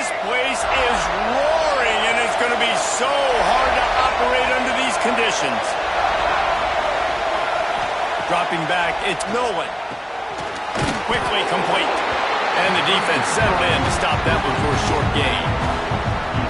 This place is roaring, and it's going to be so hard to operate under these conditions. Dropping back, it's Nolan. Quickly complete. And the defense settled in to stop that one for a short gain.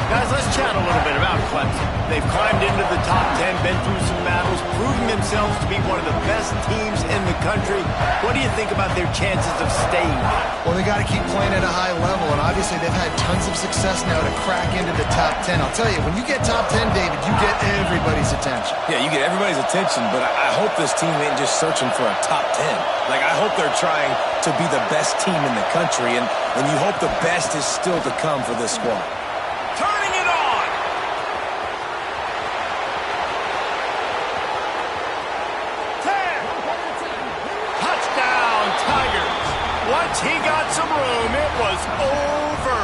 Guys, let's chat a little bit about Clemson. They've climbed into the top 10, been through some battles, proving themselves to be one of the best teams in the country. What do you think about their chances of staying there? Well, they got to keep playing at a high level, and obviously they've had tons of success now to crack into the top 10. I'll tell you, when you get top 10, David, you get everybody's attention. Yeah, you get everybody's attention, but I hope this team ain't just searching for a top 10. Like, I hope they're trying to be the best team in the country, and you hope the best is still to come for this squad. Turning it on! Touchdown, Tigers! Once he got some room, it was over.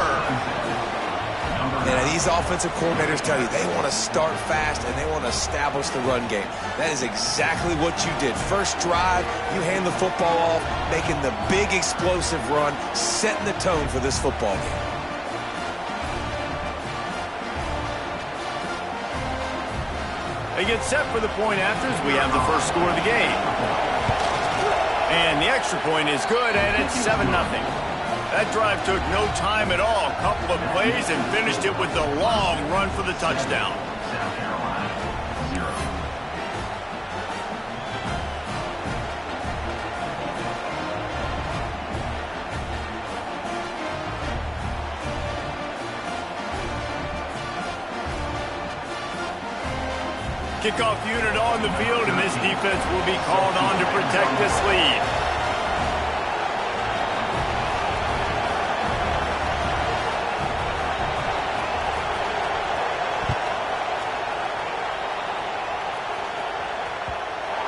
And these offensive coordinators tell you they want to start fast and they want to establish the run game. That is exactly what you did. First drive, you hand the football off, making the big explosive run, setting the tone for this football game. They get set for the point after as we have the first score of the game. And the extra point is good, and it's 7-0. That drive took no time at all. A couple of plays and finished it with a long run for the touchdown. Kickoff unit on the field, and this defense will be called on to protect this lead.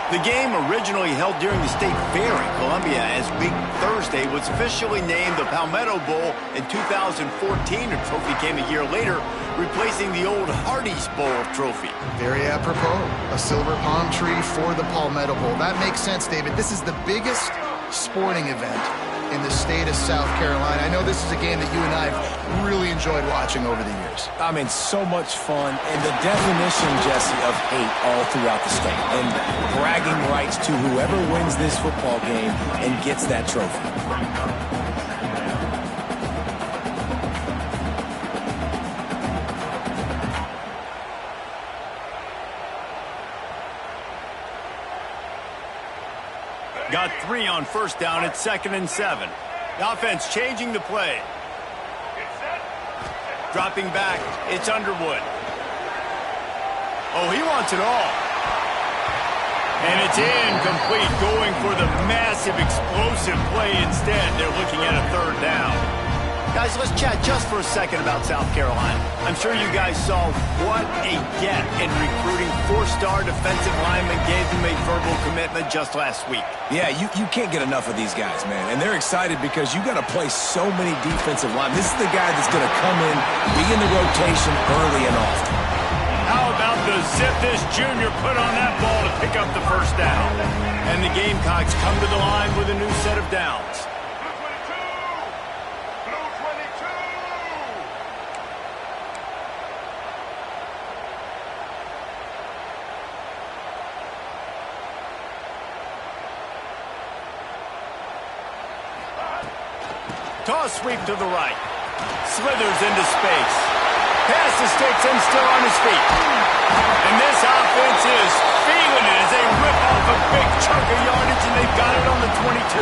The game, originally held during the State Fair in Columbia as Big Thursday, was officially named the Palmetto Bowl in 2014. A trophy came a year later, replacing the old Hardee's Bowl trophy. Very apropos, a silver palm tree for the Palmetto Bowl. That makes sense, David. This is the biggest sporting event in the state of South Carolina. I know this is a game that you and I have really enjoyed watching over the years. I mean, so much fun, and the definition, Jesse, of hate all throughout the state, and bragging rights to whoever wins this football game and gets that trophy. Got 3 on first down. It's 2nd and 7. The offense changing the play. Dropping back. It's Underwood. Oh, he wants it all. And it's incomplete, going for the massive explosive play instead. They're looking at a 3rd down. Guys, let's chat just for a second about South Carolina. I'm sure you guys saw what a get in recruiting. 4-star defensive lineman gave them a verbal commitment just last week. Yeah, you can't get enough of these guys, man. And they're excited because you got to play so many defensive linemen. This is the guy that's going to come in, be in the rotation early and often. How about the zip this junior put on that ball to pick up the first down? And the Gamecocks come to the line with a new set of downs. Toss sweep to the right. Slithers into space. Pass escapes him, still on his feet. And this offense is feeling it as they rip off a big chunk of yardage, and they've got it on the 22.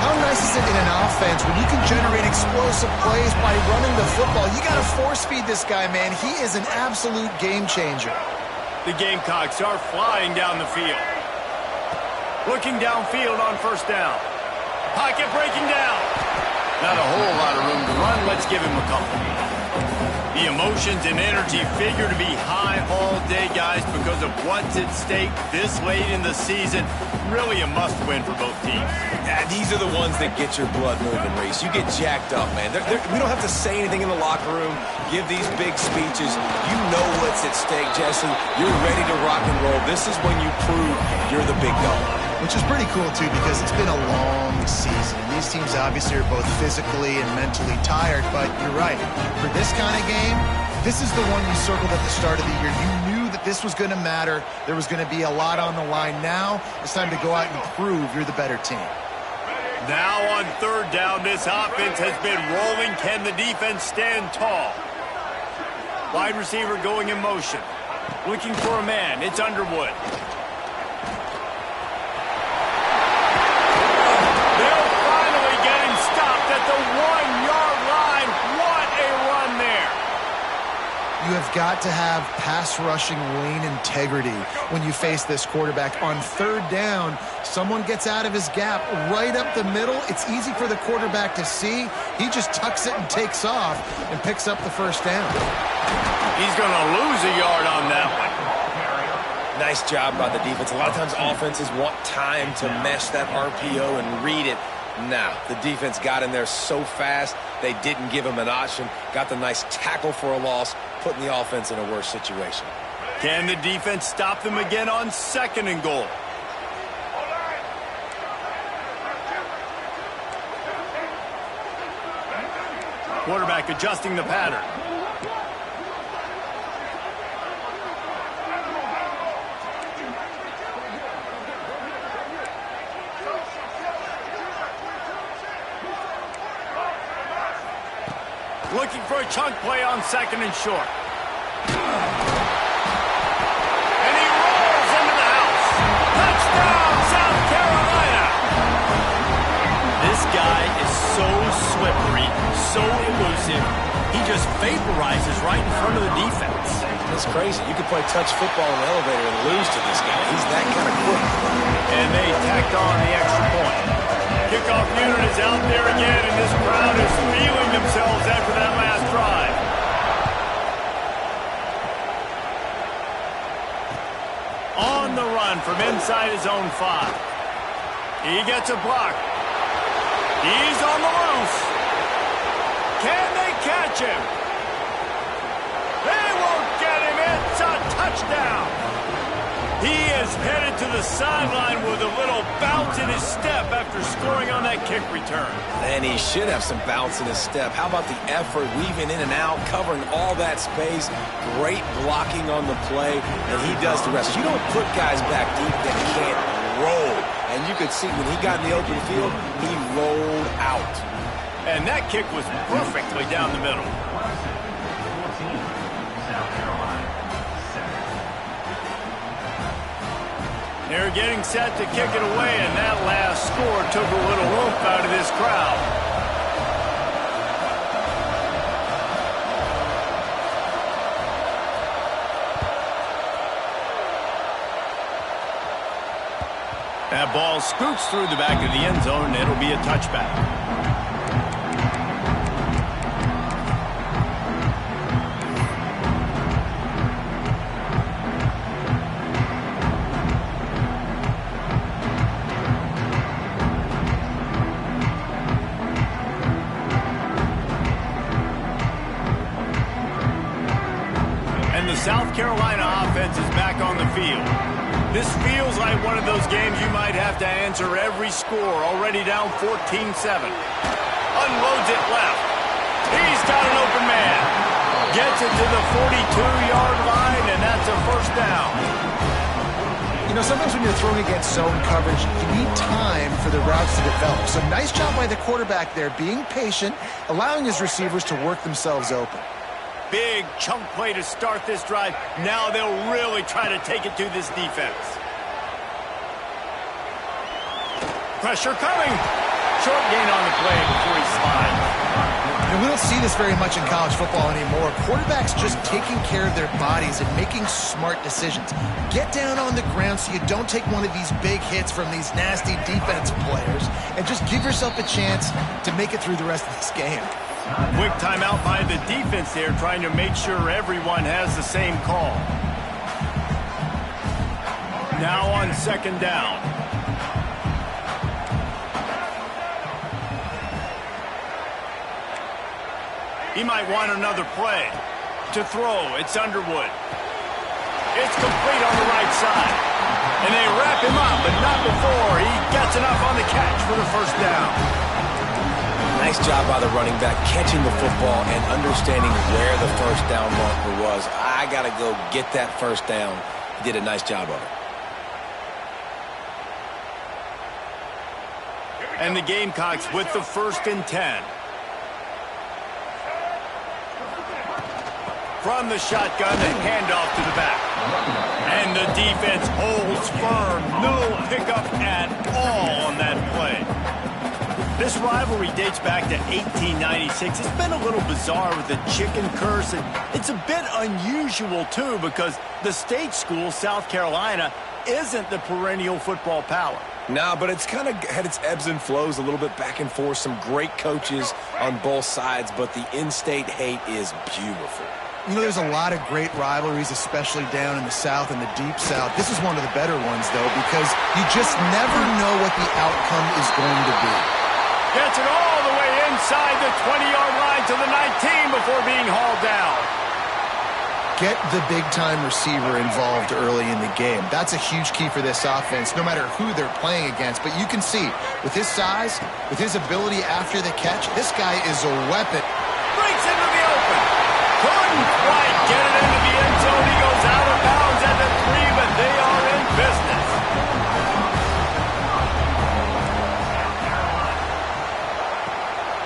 How nice is it in an offense when you can generate explosive plays by running the football? You got to force feed this guy, man. He is an absolute game changer. The Gamecocks are flying down the field. Looking downfield on first down. Pocket breaking down. Not a whole lot of room to run. Let's give him a couple. The emotions and energy figure to be high all day, guys, because of what's at stake this late in the season. Really a must-win for both teams. Yeah, these are the ones that get your blood moving, Reese. You get jacked up, man. We don't have to say anything in the locker room, give these big speeches. You know what's at stake, Jesse. You're ready to rock and roll. This is when you prove you're the big dog. Which is pretty cool, too, because it's been a long season. And these teams obviously are both physically and mentally tired, but you're right. For this kind of game, this is the one you circled at the start of the year. You knew that this was going to matter. There was going to be a lot on the line. Now it's time to go out and prove you're the better team. Now on third down, this offense has been rolling. Can the defense stand tall? Wide receiver going in motion. Looking for a man. It's Underwood. They'll finally get him stopped at the 1-yard line. What a run there. You have got to have pass rushing lane integrity when you face this quarterback. On third down, someone gets out of his gap right up the middle. It's easy for the quarterback to see. He just tucks it and takes off and picks up the first down. He's going to lose a yard on that one. Nice job by the defense. A lot of times offenses want time to mesh that RPO and read it. Now, the defense got in there so fast, they didn't give him an option. Got the nice tackle for a loss, putting the offense in a worse situation. Can the defense stop them again on 2nd and goal? Quarterback adjusting the pattern. Looking for a chunk play on 2nd and short. And he rolls into the house. Touchdown, South Carolina. This guy is so slippery, so elusive. He just vaporizes right in front of the defense. It's crazy. You could play touch football in the elevator and lose to this guy. He's that kind of quick. And they tacked on the extra point. Kickoff unit is out there again, and this crowd is feeling themselves after that last drive. On the run from inside his own 5. He gets a block. He's on the loose. Can they catch him? They won't get him. It's a touchdown. He is headed to the sideline with a little bounce in his step after scoring on that kick return. And he should have some bounce in his step. How about the effort, weaving in and out, covering all that space, great blocking on the play, and he does the rest. You don't put guys back deep that can't roll. And you could see when he got in the open field, he rolled out. And that kick was perfectly down the middle. They're getting set to kick it away, and that last score took a little oomph out of this crowd. That ball scoots through the back of the end zone, and it'll be a touchback. South Carolina offense is back on the field. This feels like one of those games you might have to answer every score. Already down 14-7. Unloads it left. He's got an open man. Gets it to the 42-yard line, and that's a first down. You know, sometimes when you're throwing against zone coverage, you need time for the routes to develop. So nice job by the quarterback there, being patient, allowing his receivers to work themselves open. Big chunk play to start this drive. Now they'll really try to take it to this defense. Pressure coming. Short gain on the play before he slides. And we don't see this very much in college football anymore. Quarterbacks just taking care of their bodies and making smart decisions. Get down on the ground so you don't take one of these big hits from these nasty defense players, and just give yourself a chance to make it through the rest of this game. Quick timeout by the defense there, trying to make sure everyone has the same call. Now on 2nd down. He might want another play. To throw, it's Underwood. It's complete on the right side. And they wrap him up, but not before he gets enough on the catch for the first down. Nice job by the running back, catching the football and understanding where the first down marker was. I got to go get that first down. He did a nice job of it. And the Gamecocks with the 1st and 10. From the shotgun, the handoff to the back. And the defense holds firm. No pickup at all on that play. This rivalry dates back to 1896. It's been a little bizarre with the chicken curse. And it's a bit unusual, too, because the state school, South Carolina, isn't the perennial football power. No, but it's kind of had its ebbs and flows a little bit back and forth. Some great coaches on both sides, but the in-state hate is beautiful. You know, there's a lot of great rivalries, especially down in the South and the Deep South. This is one of the better ones, though, because you just never know what the outcome is going to be. Gets it all the way inside the 20-yard line to the 19 before being hauled down. Get the big-time receiver involved early in the game. That's a huge key for this offense, no matter who they're playing against. But you can see, with his size, with his ability after the catch, this guy is a weapon. Breaks into the open. Couldn't quite get it into the end zone. He goes out of bounds at the 3, but they are in business.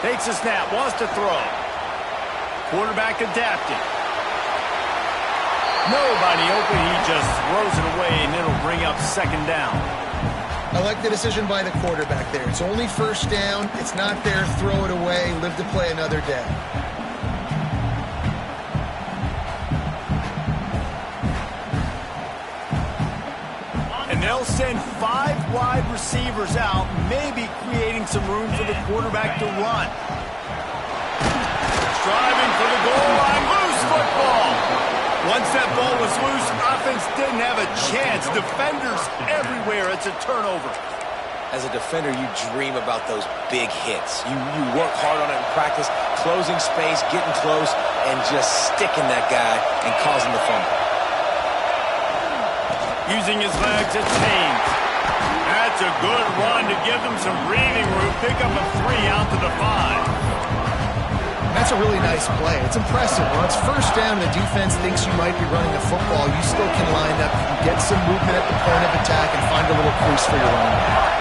Takes a snap, wants to throw. Quarterback adapting. Nobody open, he just throws it away, and it'll bring up 2nd down. I like the decision by the quarterback there. It's only 1st down. It's not there. Throw it away. Live to play another day. And they'll send 5 wide receivers out, maybe creating some room for the quarterback to run. Striving for the goal line, loose football. Once that ball was loose, offense didn't have a chance. Defenders everywhere. It's a turnover. As a defender, you dream about those big hits. You work hard on it in practice, closing space, getting close, and just sticking that guy and causing the fumble. Using his legs at Chains. That's a good run to give them some breathing room. Pick up a 3 out to the 5. That's a really nice play. It's impressive. When it's 1st down, the defense thinks you might be running the football. You still can line up, you can get some movement at the point of attack, and find a little crease for your running back.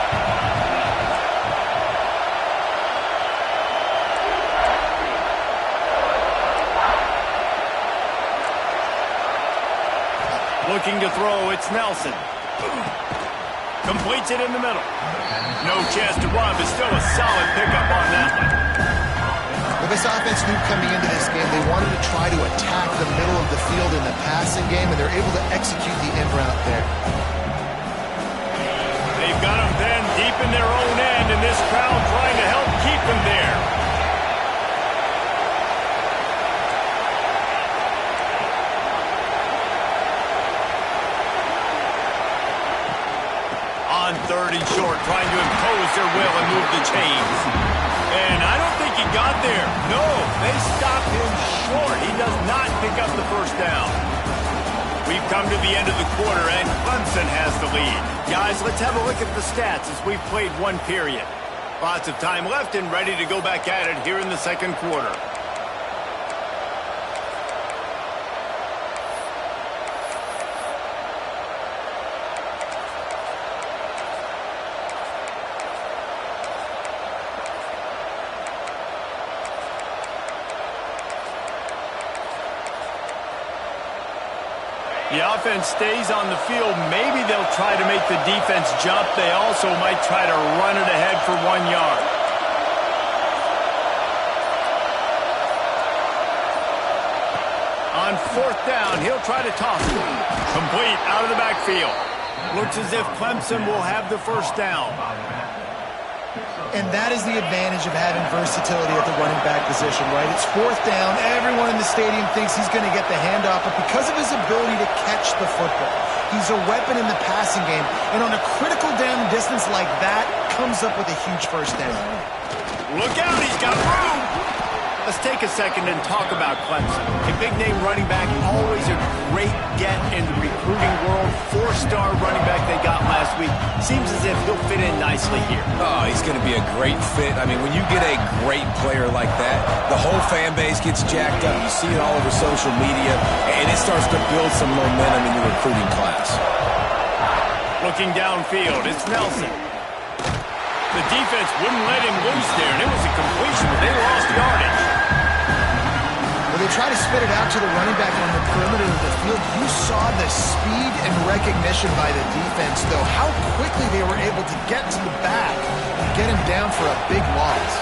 Looking to throw, it's Nelson. Completes it in the middle. No chance to run, but still a solid pickup on that one. Well, this offense knew coming into this game they wanted to try to attack the middle of the field in the passing game, and they're able to execute the in route there. They've got them then deep in their own end, and this crowd trying to help keep them there. On 3rd and short, trying to impose their will and move the chains. And I don't think he got there. No, they stopped him short. He does not pick up the 1st down. We've come to the end of the quarter, and Clemson has the lead. Guys, let's have a look at the stats as we've played 1 period. Lots of time left and ready to go back at it here in the 2nd quarter. The offense stays on the field. Maybe they'll try to make the defense jump. They also might try to run it ahead for 1 yard. On 4th down, he'll try to toss it. Complete out of the backfield. Looks as if Clemson will have the 1st down. And that is the advantage of having versatility at the running back position, right? It's 4th down. Everyone in the stadium thinks he's going to get the handoff, but because of his ability to catch the football, he's a weapon in the passing game. And on a critical down distance like that, comes up with a huge 1st down. Look out, he's got room. Let's take a second and talk about Clemson. A big-name running back, always a great get in the recruiting world. four-star running back they got last week. Seems as if he'll fit in nicely here. Oh, he's going to be a great fit. I mean, when you get a great player like that, the whole fan base gets jacked up. You see it all over social media, and it starts to build some momentum in your recruiting class. Looking downfield, it's Nelson. The defense wouldn't let him loose there, and it was a completion, but they lost yardage. Well, they try to spit it out to the running back on the perimeter of the field. You saw the speed and recognition by the defense, though, how quickly they were able to get to the back and get him down for a big loss.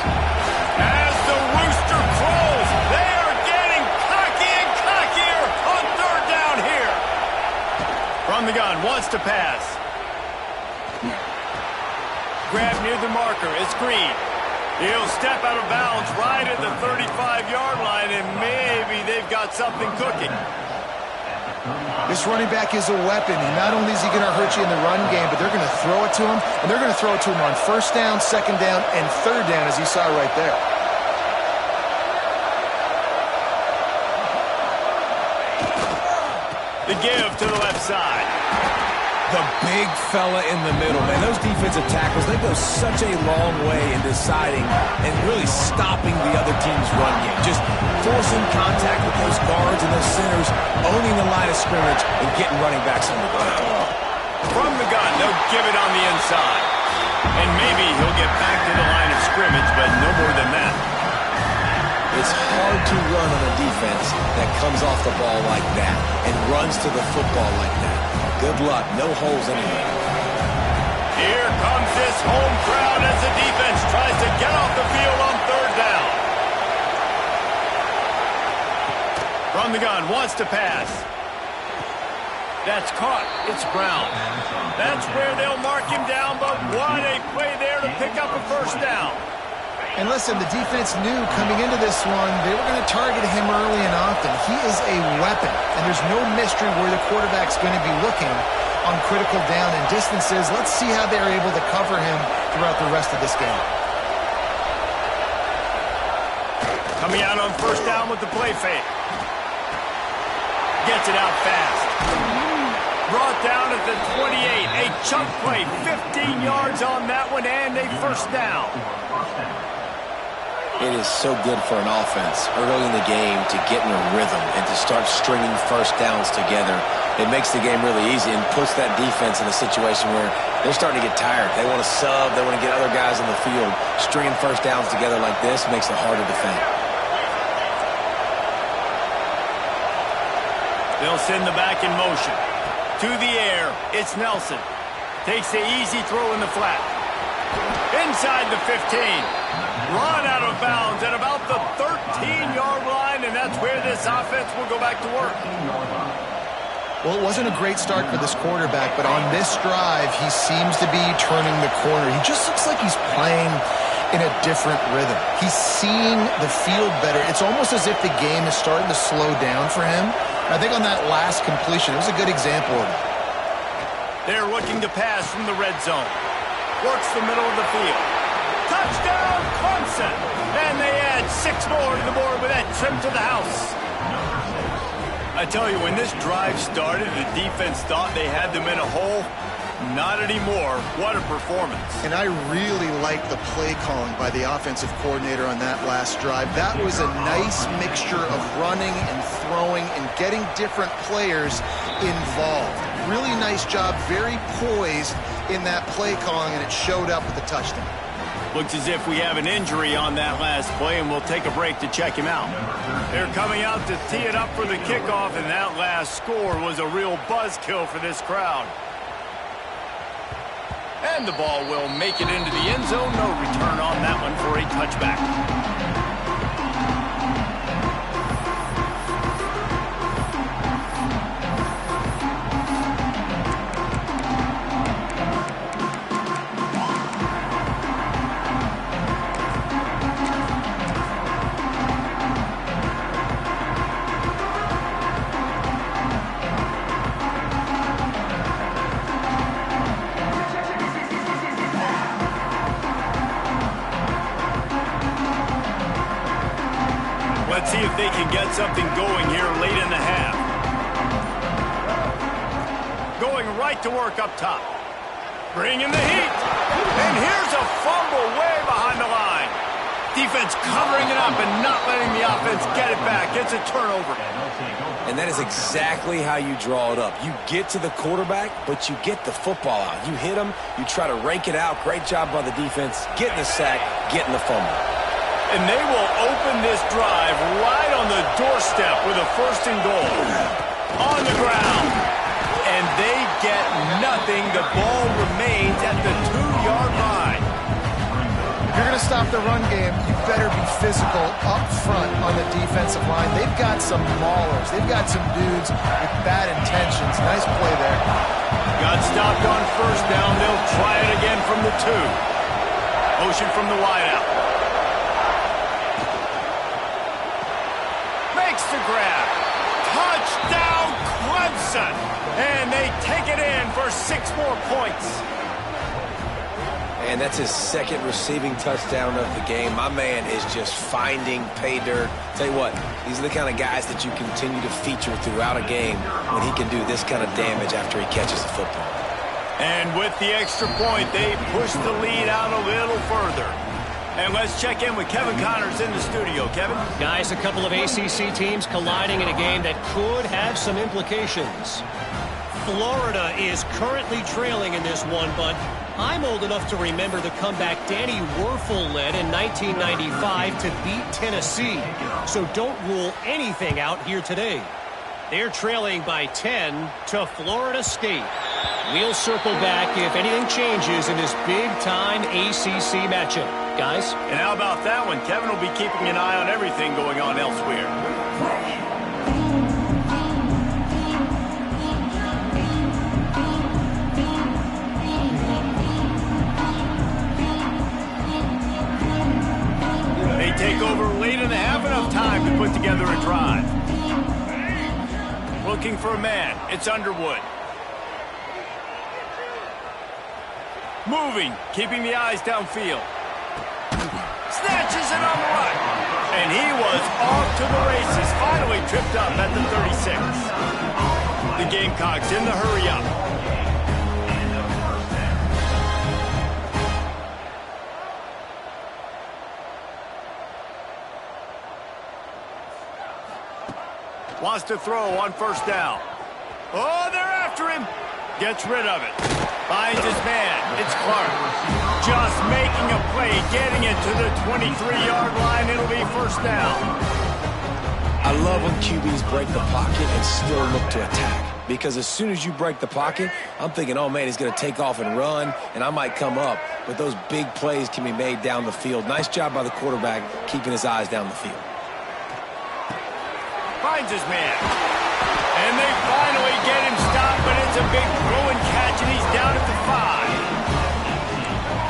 As the rooster crows, they are getting cocky and cockier on third down here. From the gun, wants to pass. Grab near the marker, it's Green. He'll step out of bounds right at the 35-yard line, and maybe they've got something cooking. This running back is a weapon. And not only is he going to hurt you in the run game, but they're going to throw it to him, and they're going to throw it to him on first down, second down, and third down, as you saw right there. The give to the left side. The big fella in the middle, man. Those defensive tackles, they go such a long way in deciding and really stopping the other team's run game. Just forcing contact with those guards and those centers, owning the line of scrimmage, and getting running backs on the ground. From the gun, they'll give it on the inside. And maybe he'll get back to the line of scrimmage, but no more than that. It's hard to run on a defense that comes off the ball like that and runs to the football like that. Good luck. No holes anywhere. Here comes this home crowd as the defense tries to get off the field on third down. From the gun, wants to pass. That's caught. It's Brown. That's where they'll mark him down, but what a play there to pick up a first down. And listen, the defense knew coming into this one, they were going to target him early and often. He is a weapon, and there's no mystery where the quarterback's going to be looking on critical down and distances. Let's see how they're able to cover him throughout the rest of this game. Coming out on first down with the play fake. Gets it out fast. Brought down at the 28. A chunk play, 15 yards on that one, and a first down. It is so good for an offense early in the game to get in a rhythm and to start stringing first downs together. It makes the game really easy and puts that defense in a situation where they're starting to get tired. They want to sub. They want to get other guys on the field. Stringing first downs together like this makes it hard to defend. They'll send the back in motion. To the air, it's Nelson. Takes the easy throw in the flat. Inside the 15. Run out of bounds at about the 13-yard line, and that's where this offense will go back to work. Well, it wasn't a great start for this quarterback, but on this drive, he seems to be turning the corner. He just looks like he's playing in a different rhythm. He's seeing the field better. It's almost as if the game is starting to slow down for him. I think on that last completion, it was a good example of it. They're looking to pass from the red zone. Works the middle of the field. Touchdown, Clemson! And they add 6 more to the board with that trip to the house. I tell you, when this drive started, the defense thought they had them in a hole. Not anymore. What a performance. And I really like the play calling by the offensive coordinator on that last drive. That was a nice mixture of running and throwing and getting different players involved. Really nice job, very poised in that play calling, and it showed up with the touchdown. Looks as if we have an injury on that last play, and we'll take a break to check him out. They're coming out to tee it up for the kickoff, and that last score was a real buzzkill for this crowd. And the ball will make it into the end zone. No return on that one for a touchback. Let's see if they can get something going here late in the half. Going going right to work up top. Bringing the heat. And here's a fumble way behind the line. Defense covering it up and not letting the offense get it back. It's a turnover. And that is exactly how you draw it up. You get to the quarterback, but you get the football out. You hit him, you try to rake it out. Great job by the defense, getting the sack, getting the fumble. And they will open this drive right on the doorstep with a 1st and goal. On the ground. And they get nothing. The ball remains at the 2-yard line. If you're going to stop the run game, you better be physical up front on the defensive line. They've got some maulers. They've got some dudes with bad intentions. Nice play there. Got stopped on 1st down. They'll try it again from the 2. Motion from the wideout. Makes the grab. Touchdown, Clemson. And they take it in for 6 more points. And that's his 2nd receiving touchdown of the game. My man is just finding pay dirt. Tell you what, these are the kind of guys that you continue to feature throughout a game when he can do this kind of damage after he catches the football. And with the extra point, they push the lead out a little further. And let's check in with Kevin Connors in the studio. Kevin? Guys, a couple of ACC teams colliding in a game that could have some implications. Florida is currently trailing in this one, but I'm old enough to remember the comeback Danny Werfel led in 1995 to beat Tennessee. So don't rule anything out here today. They're trailing by 10 to Florida State. We'll circle back if anything changes in this big-time ACC matchup. Guys? And how about that one? Kevin will be keeping an eye on everything going on elsewhere. They take over late in the half, enough time to put together a drive. Looking for a man. It's Underwood. Moving, keeping the eyes downfield. Snatches it on the run. And he was off to the races. Finally tripped up at the 36. The Gamecocks in the hurry up. Wants to throw on 1st down. Oh, they're after him. Gets rid of it. Finds his man. It's Clark. Just making a play, getting it to the 23-yard line. It'll be 1st down. I love when QBs break the pocket and still look to attack. Because as soon as you break the pocket, I'm thinking, oh, man, he's going to take off and run, and I might come up. But those big plays can be made down the field. Nice job by the quarterback keeping his eyes down the field. Finds his man. And they finally get him stopped, but it's a big throw and catch, and he's down at the 5.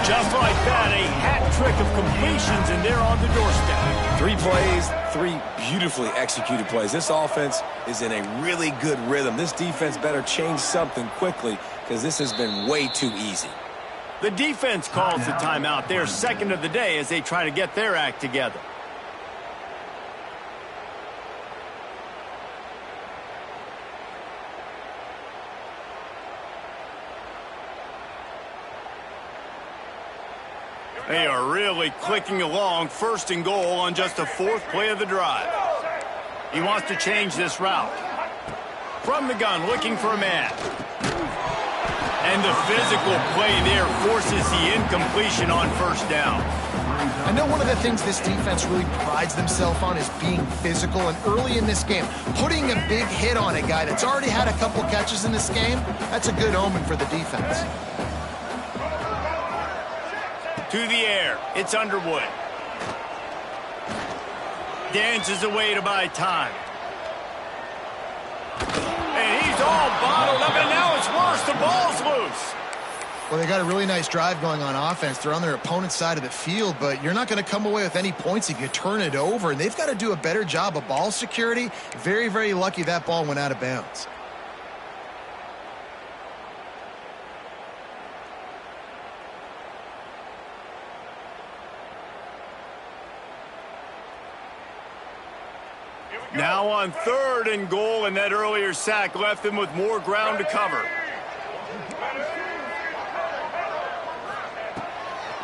Just like that, a hat trick of completions, and they're on the doorstep. 3 plays, 3 beautifully executed plays. This offense is in a really good rhythm. This defense better change something quickly because this has been way too easy. The defense calls the timeout. They're 2nd of the day as they try to get their act together. They are really clicking along. 1st and goal on just the 4th play of the drive. He wants to change this route. From the gun, looking for a man. And the physical play there forces the incompletion on 1st down. I know one of the things this defense really prides themselves on is being physical, and early in this game, putting a big hit on a guy that's already had a couple catches in this game, that's a good omen for the defense. To the air, it's Underwood. Dances away to buy time. And he's all bottled up, and now it's worse. The ball's loose. Well, they got a really nice drive going on offense. They're on their opponent's side of the field, but you're not going to come away with any points if you turn it over. And they've got to do a better job of ball security. Very, very lucky that ball went out of bounds. Now on 3rd and goal, and that earlier sack left them with more ground to cover.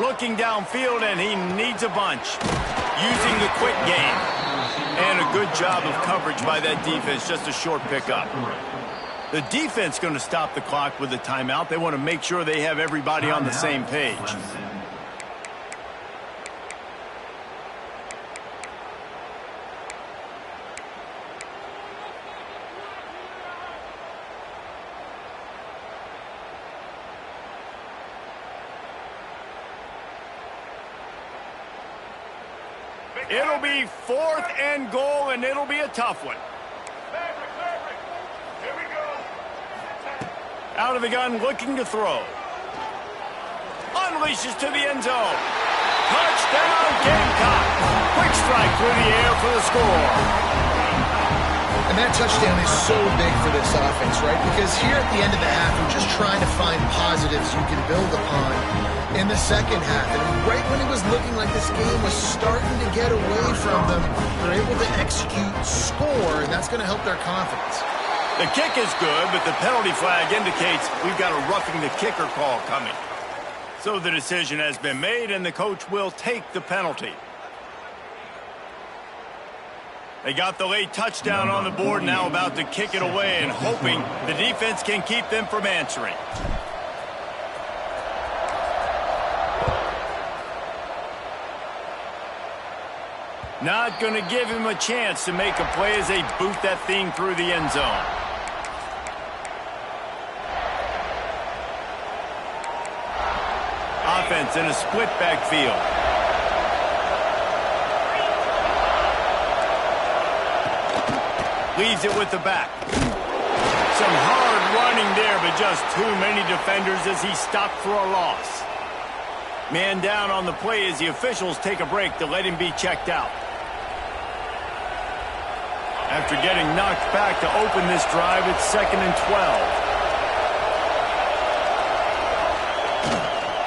Looking downfield, and he needs a bunch. Using the quick game. And a good job of coverage by that defense. Just a short pickup. The defense going to stop the clock with a timeout. They want to make sure they have everybody on the same page. It'll be 4th and goal, and it'll be a tough one. Out of the gun, looking to throw. Unleashes to the end zone. Touchdown, Gamecock. Quick strike through the air for the score. And that touchdown is so big for this offense, right? Because here at the end of the half, we're just trying to find positives you can build upon in the second half. And right when it was looking like this game was starting to get away from them, they're able to execute, score, and that's going to help their confidence. The kick is good, but the penalty flag indicates we've got a roughing the kicker call coming. So the decision has been made, and the coach will take the penalty. They got the late touchdown on the board, now about to kick it away and hoping the defense can keep them from answering. Not going to give him a chance to make a play as they boot that thing through the end zone. Offense in a split backfield. Leaves it with the back. Some hard running there, but just too many defenders as he stopped for a loss. Man down on the play as the officials take a break to let him be checked out. After getting knocked back to open this drive, it's 2nd and 12.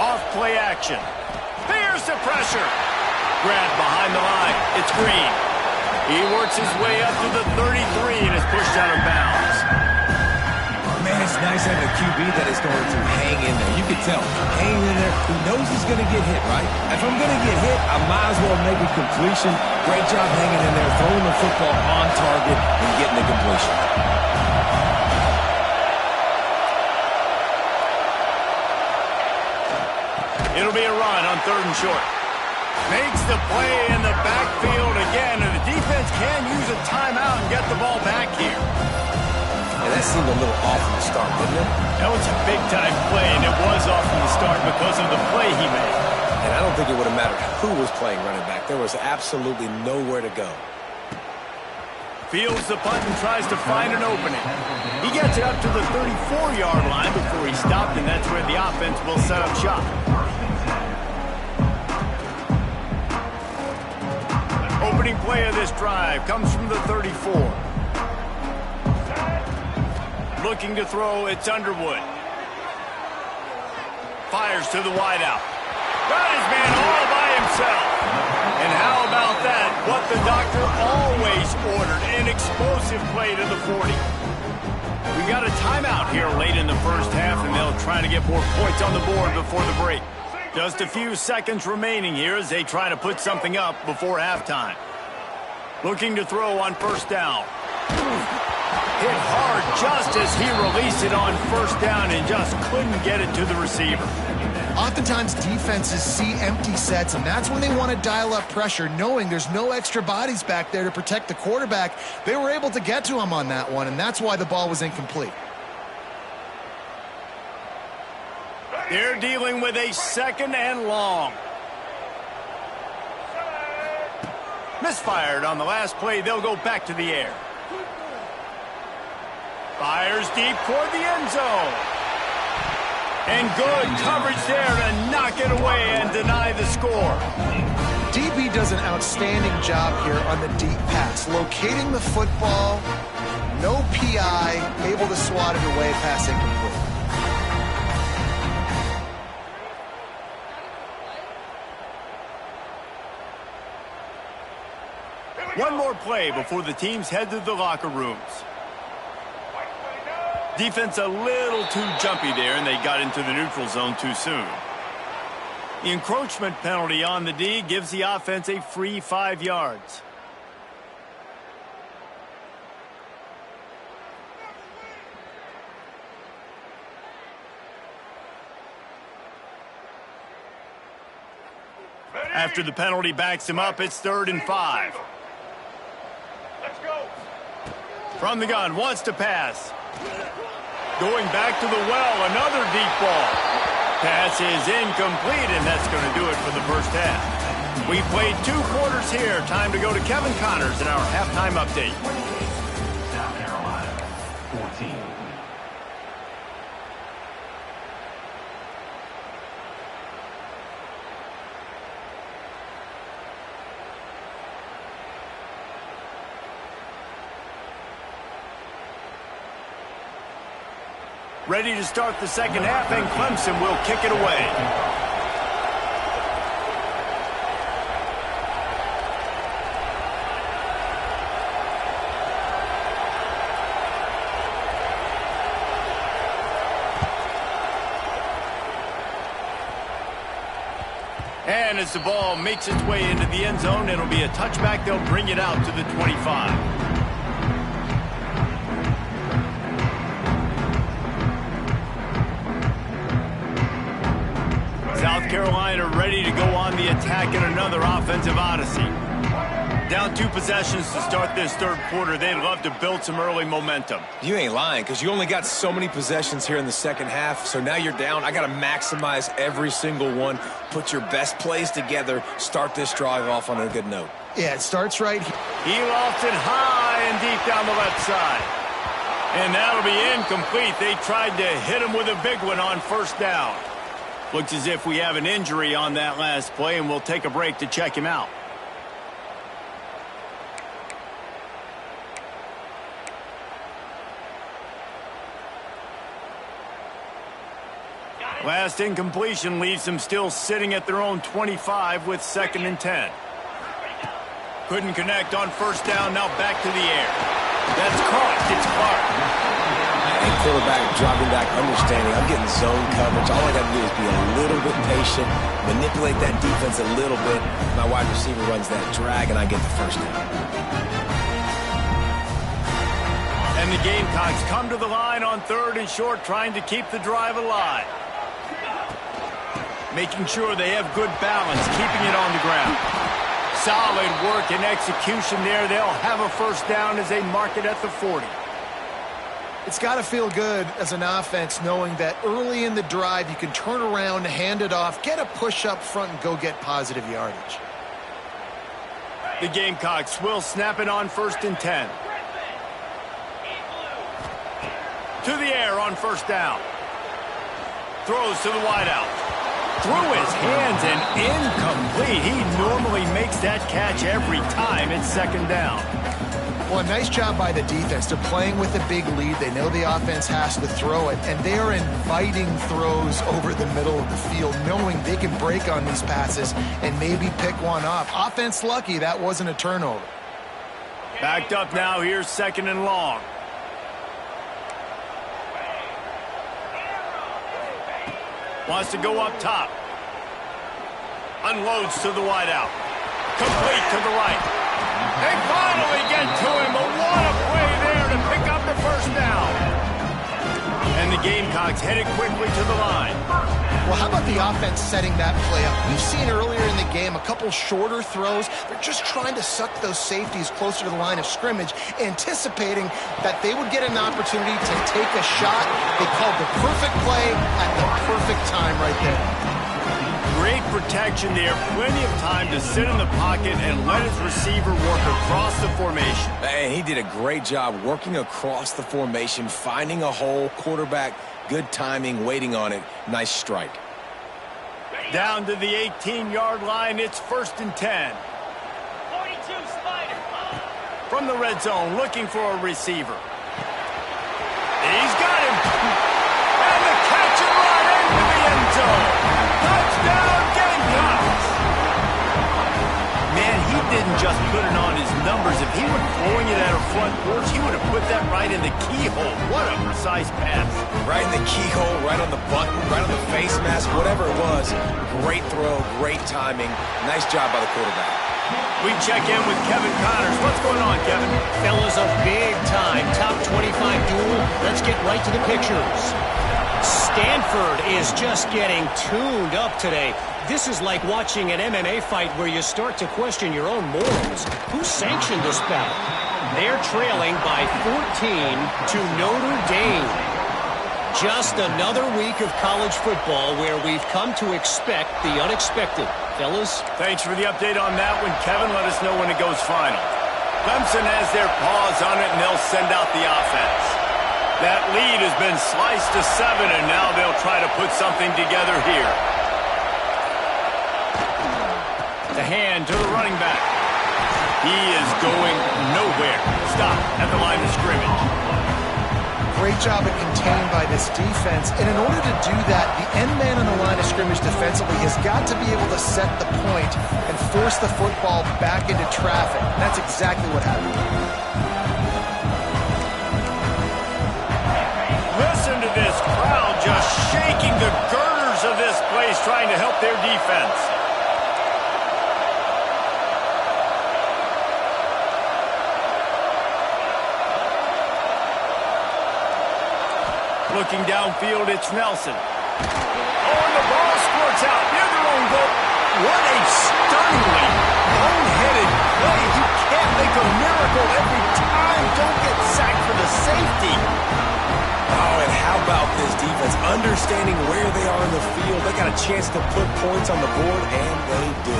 Off play action. Here's the pressure. Grabbed behind the line. It's Green. He works his way up to the 33 and is pushed out of bounds. Man, it's nice having a QB that is going to hang in there. You can tell, hanging in there, he knows he's going to get hit, right? If I'm going to get hit, I might as well make a completion. Great job hanging in there, throwing the football on target and getting the completion. It'll be a run on 3rd and short. Makes the play in the backfield again, and the defense can use a timeout and get the ball back here. Yeah, that seemed a little off from the start, didn't it? That was a big-time play, and it was off from the start because of the play he made. And I don't think it would have mattered who was playing running back. There was absolutely nowhere to go. Fields the punt and tries to find an opening. He gets it up to the 34-yard line before he stopped, and that's where the offense will set up shop. Opening play of this drive comes from the 34. Looking to throw, it's Underwood. Fires to the wideout. Got his man all by himself. And how about that? What the doctor always ordered, an explosive play to the 40. We got a timeout here late in the first half, and they'll try to get more points on the board before the break. Just a few seconds remaining here as they try to put something up before halftime. Looking to throw on 1st down. Hit hard just as he released it on 1st down and just couldn't get it to the receiver. Oftentimes defenses see empty sets, and that's when they want to dial up pressure, knowing there's no extra bodies back there to protect the quarterback. They were able to get to him on that one, and that's why the ball was incomplete. They're dealing with a 2nd and long. Misfired on the last play. They'll go back to the air. Fires deep toward the end zone. And good coverage there to knock it away and deny the score. DB does an outstanding job here on the deep pass. Locating the football, no PI, able to swat it away, pass incomplete. One more play before the teams head to the locker rooms. Defense a little too jumpy there, and they got into the neutral zone too soon. The encroachment penalty on the D gives the offense a free 5 yards. After the penalty backs him up, it's 3rd and 5. Let's go. From the gun, wants to pass. Going back to the well, another deep ball. Pass is incomplete, and that's going to do it for the first half. We played 2 quarters here. Time to go to Kevin Connors in our halftime update. South Carolina, 14. Ready to start the second half, and Clemson will kick it away. And as the ball makes its way into the end zone, it'll be a touchback. They'll bring it out to the 25. South Carolina ready to go on the attack in another offensive odyssey. Down 2 possessions to start this 3rd quarter. They'd love to build some early momentum. You ain't lying, because you only got so many possessions here in the second half, so now you're down. I got to maximize every single one, put your best plays together, start this drive off on a good note. Yeah, it starts right here. He lofts it high and deep down the left side. And that'll be incomplete. They tried to hit him with a big one on 1st down. Looks as if we have an injury on that last play, and we'll take a break to check him out. Last incompletion leaves them still sitting at their own 25 with 2nd and 10. Couldn't connect on 1st down, now back to the air. That's caught. It's Clark. And quarterback dropping back, understanding I'm getting zone coverage. All I got to do is be a little bit patient, manipulate that defense a little bit. My wide receiver runs that drag, and I get the 1st down. And the Gamecocks come to the line on 3rd and short, trying to keep the drive alive. Making sure they have good balance, keeping it on the ground. Solid work and execution there. They'll have a 1st down as they mark it at the 40. It's got to feel good as an offense knowing that early in the drive you can turn around, hand it off, get a push up front, and go get positive yardage. The Gamecocks will snap it on 1st and 10. To the air on 1st down. Throws to the wideout. Through his hands and incomplete. He normally makes that catch every time. It's 2nd down. Well, nice job by the defense. They're playing with a big lead. They know the offense has to throw it, and they are inviting throws over the middle of the field, knowing they can break on these passes and maybe pick one off. Offense lucky that wasn't a turnover. Backed up now. Here's 2nd and long. Wants to go up top. Unloads to the wideout. Complete to the right. They finally get to him, but what a play there to pick up the 1st down. And the Gamecocks headed quickly to the line. Well, how about the offense setting that play up? We've seen earlier in the game a couple shorter throws. They're just trying to suck those safeties closer to the line of scrimmage, anticipating that they would get an opportunity to take a shot. They called the perfect play at the perfect time right there. Great protection there. Plenty of time to sit in the pocket and let his receiver work across the formation. And he did a great job working across the formation, finding a hole. Quarterback, good timing, waiting on it. Nice strike. Down to the 18-yard line. It's 1st and 10. 42, Spider. From the red zone, looking for a receiver. He's got him. And the catch and run into the end zone. Touchdown, Gamecocks! Man, he didn't just put it on his numbers. If he were throwing it at a front porch, he would have put that right in the keyhole. What a precise pass. Right in the keyhole, right on the button, right on the face mask, whatever it was. Great throw, great timing. Nice job by the quarterback. We check in with Kevin Connors. What's going on, Kevin? Fellas, a big-time top 25 duel. Let's get right to the pictures. Stanford is just getting tuned up today. This is like watching an MMA fight where you start to question your own morals. Who sanctioned this battle? They're trailing by 14 to Notre Dame. Just another week of college football where we've come to expect the unexpected. Fellas? Thanks for the update on that one, Kevin. Let us know when it goes final. Clemson has their paws on it, and they'll send out the offense. That lead has been sliced to 7, and now they'll try to put something together here. The hand to the running back. He is going nowhere. Stop at the line of scrimmage. Great job at contained by this defense. And in order to do that, the end man on the line of scrimmage defensively has got to be able to set the point and force the football back into traffic. And that's exactly what happened. Listen to this crowd just shaking the girders of this place, trying to help their defense. Looking downfield, it's Nelson. Oh, and the ball squirts out near their own goal. What a stunningly boneheaded play. You can't make a miracle every time. Don't get sacked for the safety. Oh, and how about this defense? Understanding where they are in the field. They got a chance to put points on the board, and they do.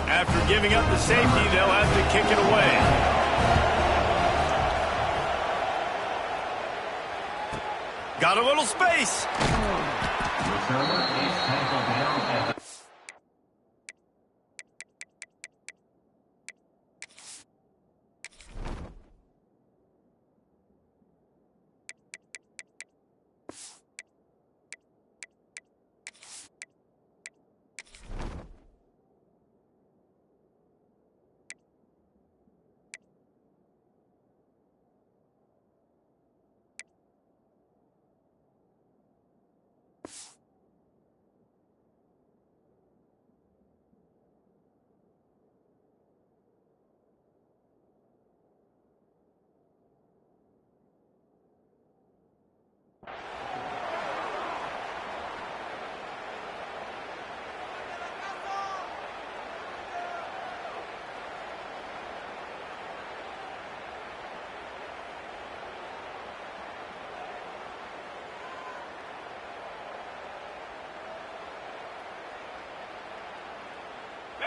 After giving up the safety, they'll have to kick it away. Got a little space.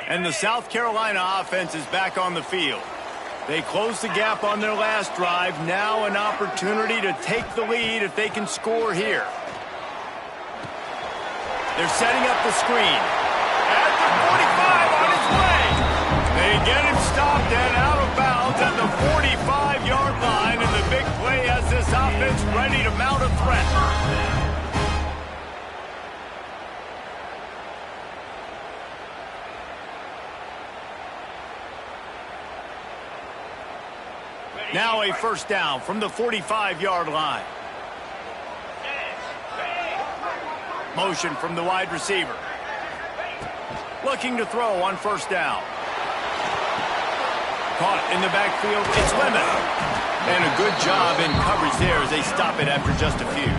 And the South Carolina offense is back on the field. They closed the gap on their last drive. Now an opportunity to take the lead if they can score here. They're setting up the screen. At the 45 on his way. They get him stopped and out of bounds at the 45-yard line. And the big play has this offense ready to mount a threat. Now a first down from the 45-yard line. Motion from the wide receiver. Looking to throw on first down. Caught in the backfield, it's Lemon. And a good job in coverage there as they stop it after just a few.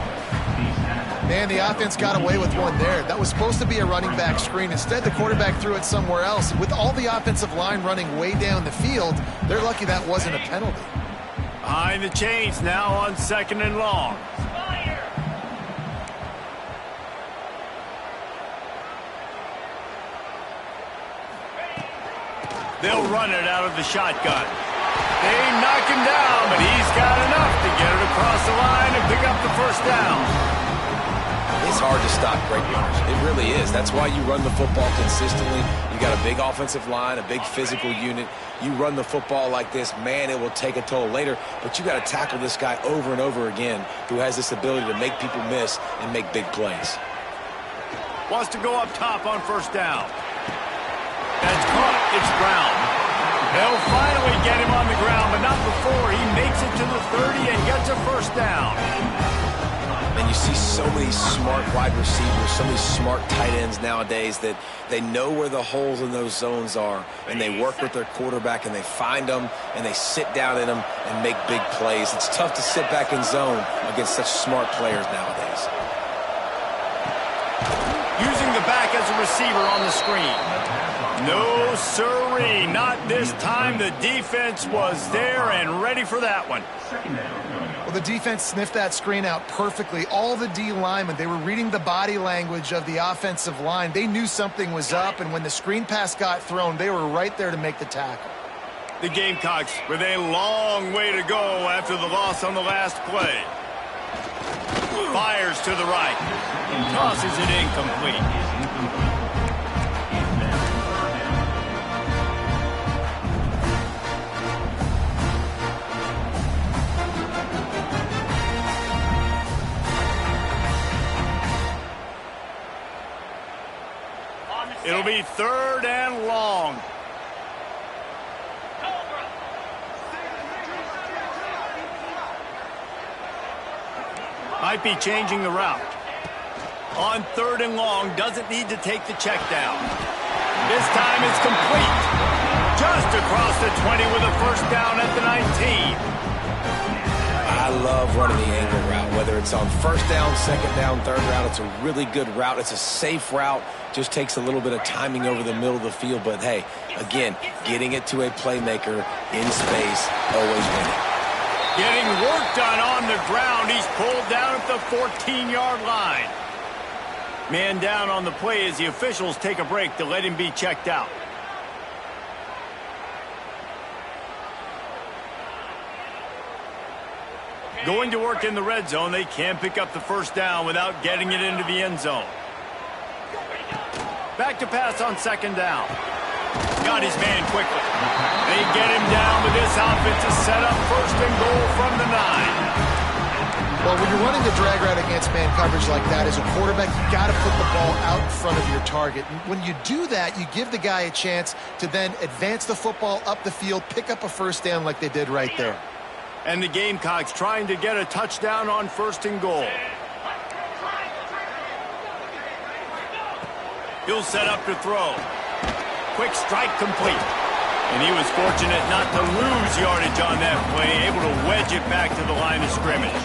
Man, the offense got away with one there. That was supposed to be a running back screen. Instead, the quarterback threw it somewhere else. With all the offensive line running way down the field, they're lucky that wasn't a penalty. Behind the chains now on 2nd and long. They'll run it out of the shotgun. They knock him down, but he's got enough to get it across the line and pick up the first down. It's hard to stop great runners. It really is. That's why you run the football consistently. You got a big offensive line, a big physical unit. You run the football like this, man, it will take a toll later. But you got to tackle this guy over and over again who has this ability to make people miss and make big plays. Wants to go up top on first down. That's caught. It's Brown. They'll finally get him on the ground, but not before he makes it to the 30 and gets a first down. And you see so many smart wide receivers, so many smart tight ends nowadays that they know where the holes in those zones are, and they work with their quarterback, and they find them, and they sit down in them and make big plays. It's tough to sit back in zone against such smart players nowadays. Using the back as a receiver on the screen. No, sirree, not this time. The defense was there and ready for that one. Well, the defense sniffed that screen out perfectly. All the D linemen, they were reading the body language of the offensive line. They knew something was up, and when the screen pass got thrown, they were right there to make the tackle. The Gamecocks with a long way to go after the loss on the last play. Fires to the right. Tosses it incomplete. It'll be 3rd and long. Might be changing the route. On 3rd and long, doesn't need to take the check down. This time it's complete. Just across the 20 with a first down at the 19. I love running the angle route, whether it's on first down, second down, third down. It's a really good route. It's a safe route. Just takes a little bit of timing over the middle of the field. But, hey, again, getting it to a playmaker in space, always winning. Getting work done on the ground. He's pulled down at the 14-yard line. Man down on the play as the officials take a break to let him be checked out. Going to work in the red zone, they can't pick up the first down without getting it into the end zone. Back to pass on 2nd down. Got his man quickly. They get him down with this offensive setup. 1st and goal from the 9. Well, when you're running the drag route against man coverage like that, as a quarterback, you got to put the ball out in front of your target. And when you do that, you give the guy a chance to then advance the football up the field, pick up a first down like they did right there. And the Gamecocks trying to get a touchdown on 1st and goal. He'll set up to throw. Quick strike complete. And he was fortunate not to lose yardage on that play, able to wedge it back to the line of scrimmage.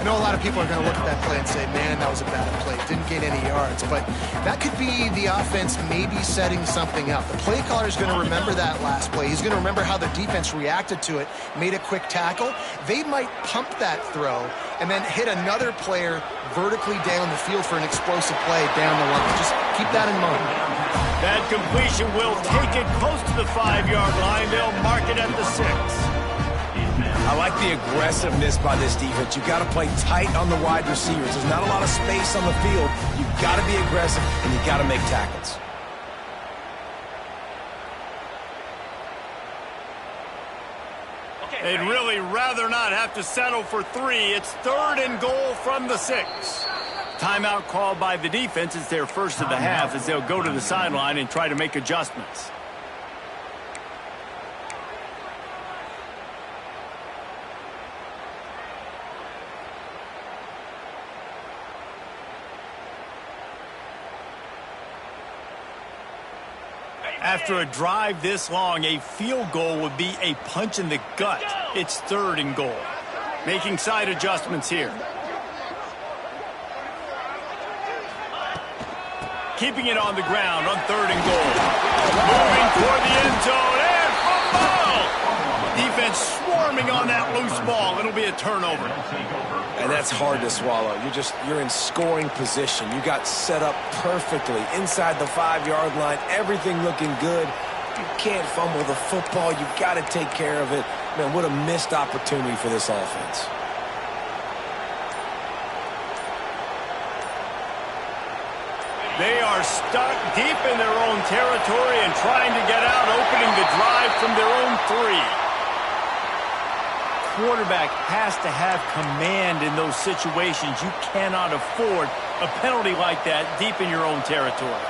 I know a lot of people are going to look at that play and say, man, that was a bad play. Didn't gain any yards. But that could be the offense maybe setting something up. The play caller is going to remember that last play. He's going to remember how the defense reacted to it, made a quick tackle. They might pump that throw and then hit another player vertically down the field for an explosive play down the line. Just keep that in mind. That completion will take it close to the 5-yard line. They'll mark it at the 6. I like the aggressiveness by this defense. You've got to play tight on the wide receivers. There's not a lot of space on the field. You've got to be aggressive, and you've got to make tackles. They'd really rather not have to settle for 3. It's 3rd and goal from the 6. Timeout called by the defense. It's their first of the half as they'll go to the sideline and try to make adjustments. After a drive this long, a field goal would be a punch in the gut. It's 3rd and goal. Making side adjustments here. Keeping it on the ground on 3rd and goal. Moving toward the end zone and football! Defense swarming on that loose ball. It'll be a turnover. And that's hard to swallow. You're in scoring position. You got set up perfectly inside the 5-yard line. Everything looking good. You can't fumble the football. You've got to take care of it. Man, what a missed opportunity for this offense. They are stuck deep in their own territory and trying to get out, opening the drive from their own 3. quarterback has to have command in those situations. You cannot afford a penalty like that deep in your own territory.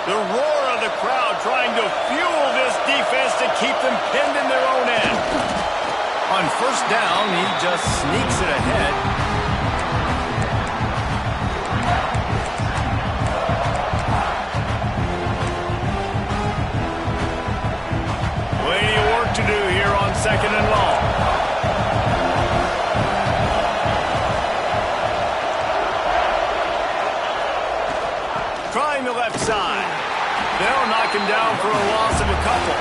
The roar of the crowd trying to fuel this defense to keep them pinned in their own end. On first down, he just sneaks it ahead. Plenty of work to do here on second and long. Trying the left side. They'll knock him down for a loss of a couple.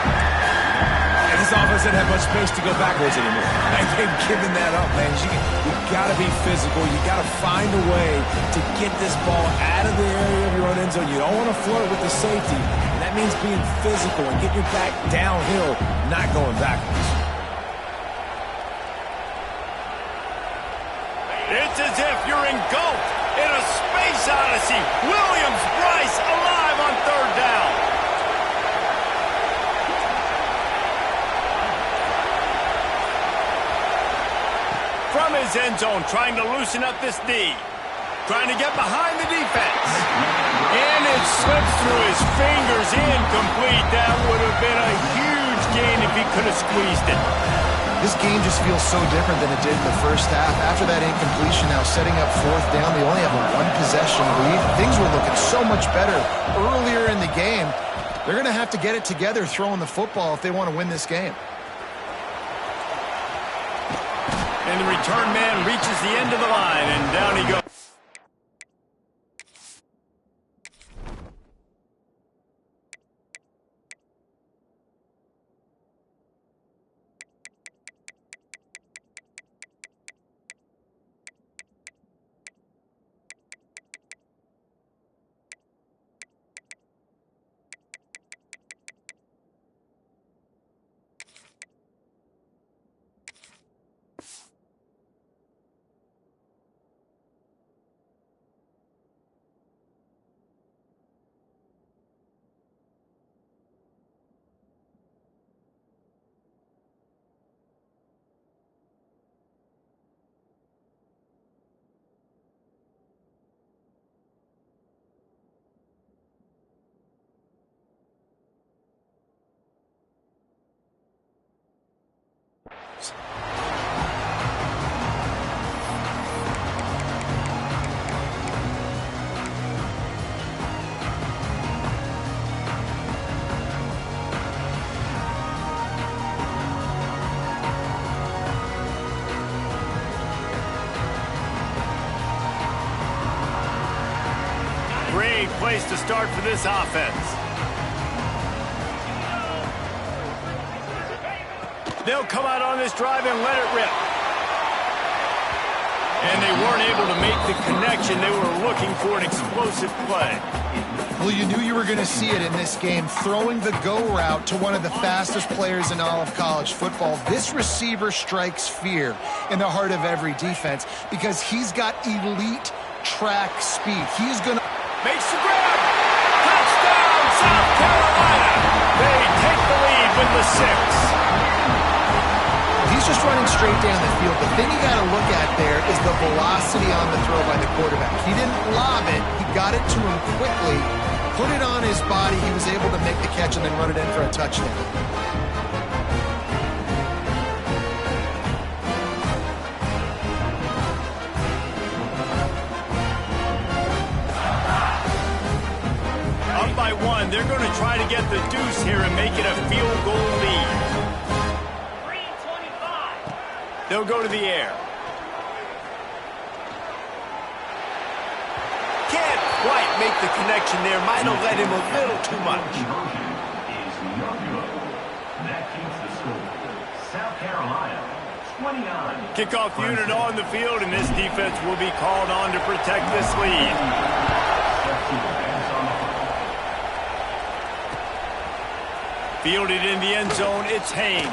And this offense doesn't have much space to go backwards anymore. And they've given that up, man. You've got to be physical. You've got to find a way to get this ball out of the area of your own end zone. You don't want to flirt with the safety. And that means being physical and getting your back downhill, not going backwards. It's as if you're engulfed in a space odyssey. Williams-Brice alive on third down. From his end zone, trying to loosen up this D. Trying to get behind the defense. And it slips through his fingers, incomplete. That would have been a huge gain if he could have squeezed it. This game just feels so different than it did in the first half. After that incompletion, now setting up fourth down, they only have a one-possession lead. Things were looking so much better earlier in the game. They're going to have to get it together throwing the football if they want to win this game. And the return man reaches the end of the line, and down he goes. Great place to start for this offense. They'll come out on this drive and let it rip. And they weren't able to make the connection. They were looking for an explosive play. Well, you knew you were going to see it in this game, throwing the go route to one of the fastest players in all of college football. This receiver strikes fear in the heart of every defense because he's got elite track speed. He's going to... Makes the grab. Touchdown, South Carolina. They take the lead with the 6. He's just running straight down the field. The thing you got to look at there is the velocity on the throw by the quarterback. He didn't lob it. He got it to him quickly, put it on his body. He was able to make the catch and then run it in for a touchdown. Up by 1. They're going to try to get the deuce here and make it a field goal lead. They'll go to the air. Can't quite make the connection there. Might have let him a little too much. That keeps the score. South Carolina, 29. Kickoff unit on the field, and this defense will be called on to protect this lead. Fielded in the end zone, it's Haynes.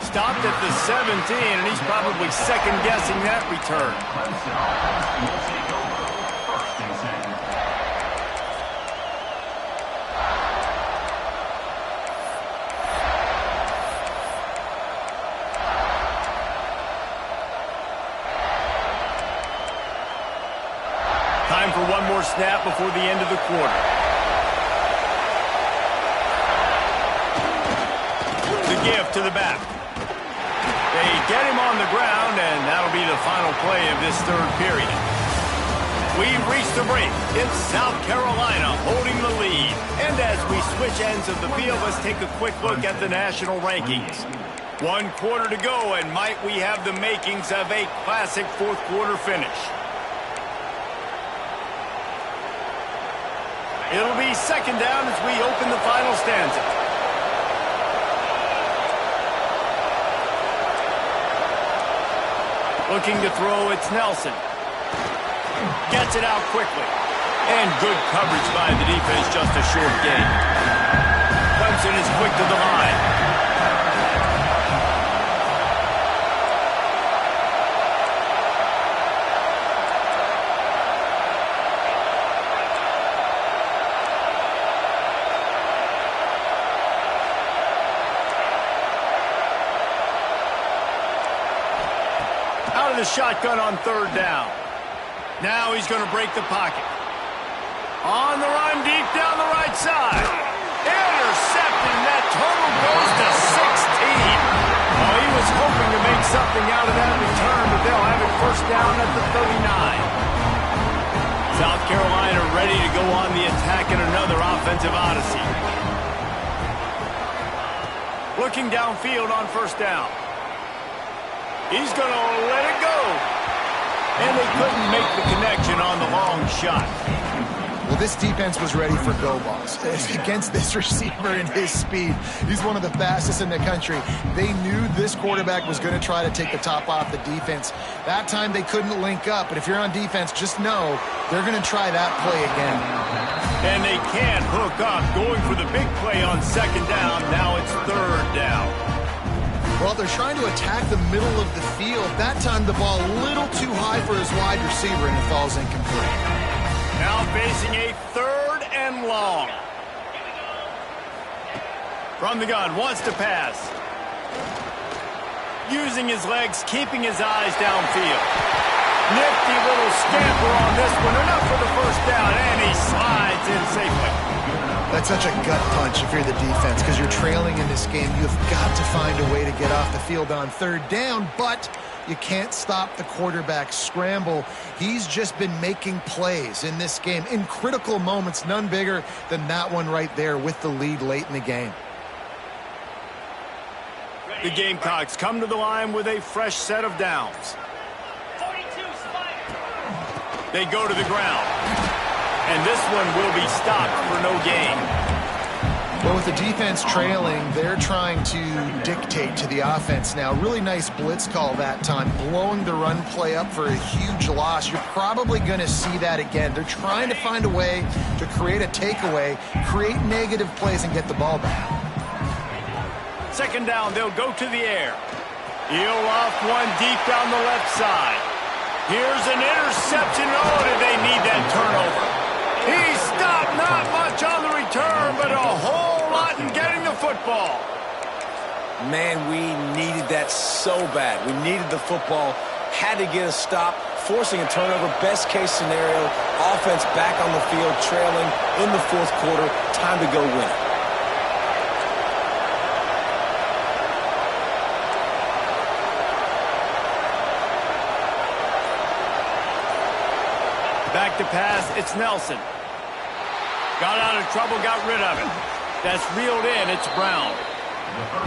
Stopped at the 17, and he's probably second-guessing that return. Clemson will take over first and second. first snap before the end of the quarter. The give to the back. They get him on the ground, and that'll be the final play of this third period. We've reached the break. It's South Carolina holding the lead. And as we switch ends of the field, let's take a quick look at the national rankings. 1 quarter to go, and might we have the makings of a classic fourth quarter finish. It'll be second down as we open the final stanza. Looking to throw, it's Nelson. Gets it out quickly. And good coverage by the defense, just a short gain. Clemson is quick to the line. Out of the shotgun on third down. Now he's going to break the pocket. On the run, deep down the right side. Intercepted, and that total goes to 16. Oh, he was hoping to make something out of that return, but they'll have it first down at the 39. South Carolina ready to go on the attack in another offensive odyssey. Looking downfield on first down. He's going to let it go. And they couldn't make the connection on the long shot. Well, this defense was ready for go balls. Against this receiver and his speed, he's one of the fastest in the country. They knew this quarterback was going to try to take the top off the defense. That time they couldn't link up, but if you're on defense, just know they're going to try that play again. And they can't hook up, going for the big play on second down. Now it's third down. Well, they're trying to attack the middle of the field. That time the ball a little too high for his wide receiver, and it falls incomplete. Now facing a third and long. From the gun, wants to pass. Using his legs, keeping his eyes downfield. Nifty little scamper on this one. Enough for the first down, and he slides in safely. That's such a gut punch if you're the defense, because you're trailing in this game. You've got to find a way to get off the field on third down, but you can't stop the quarterback's scramble. He's just been making plays in this game in critical moments, none bigger than that one right there with the lead late in the game. The Gamecocks come to the line with a fresh set of downs. They go to the ground. And this one will be stopped for no gain. Well, with the defense trailing, they're trying to dictate to the offense now. Really nice blitz call that time, blowing the run play up for a huge loss. You're probably going to see that again. They're trying to find a way to create a takeaway, create negative plays, and get the ball back. Second down, they'll go to the air. He'll off one deep down the left side. Here's an interception. Oh, did they need that turnover? He stopped, not much on the return, but a whole lot in getting the football. Man, we needed that so bad. We needed the football, had to get a stop, forcing a turnover. Best case scenario, offense back on the field, trailing in the fourth quarter. Time to go win it. Back to pass, it's Nelson. Got out of trouble, got rid of it. That's reeled in, it's Brown.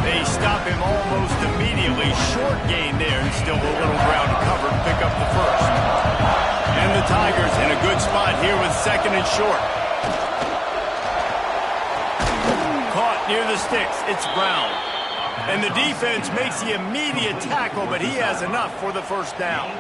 They stop him almost immediately. Short gain there, and still a little ground to cover to pick up the first. And the Tigers in a good spot here with second and short. Caught near the sticks, it's Brown. And the defense makes the immediate tackle, but he has enough for the first down.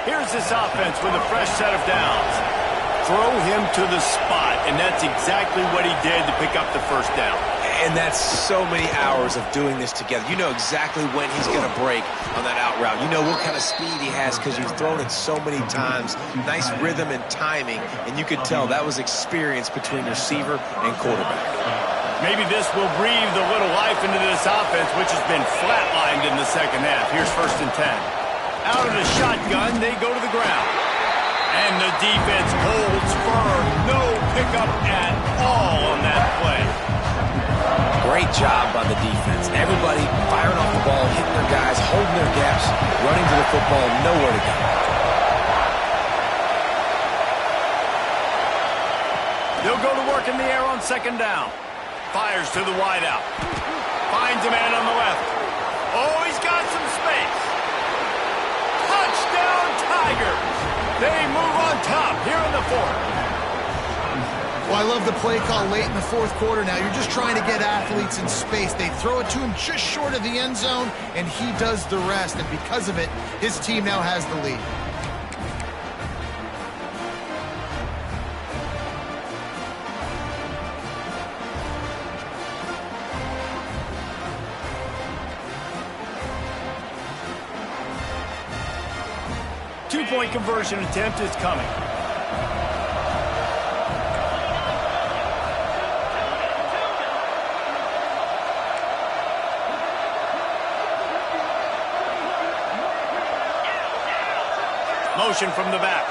Here's this offense with a fresh set of downs. Throw him to the spot, and that's exactly what he did to pick up the first down. And that's so many hours of doing this together. You know exactly when he's going to break on that out route. You know what kind of speed he has because you've thrown it so many times. Nice rhythm and timing, and you could tell that was experience between receiver and quarterback. Maybe this will breathe a little life into this offense, which has been flatlined in the second half. Here's first and 10. Out of the shotgun, they go to the ground. And the defense holds firm. No pickup at all on that play. Great job by the defense. Everybody firing off the ball, hitting their guys, holding their gaps, running to the football, nowhere to go. They'll go to work in the air on second down. Fires to the wideout. Finds a man on the left. Oh, he's got some space. Touchdown, Tigers. They move on top here in the fourth. Well, I love the play call late in the fourth quarter now. You're just trying to get athletes in space. They throw it to him just short of the end zone, and he does the rest. And because of it, his team now has the lead. Two-point conversion attempt is coming. Motion from the back.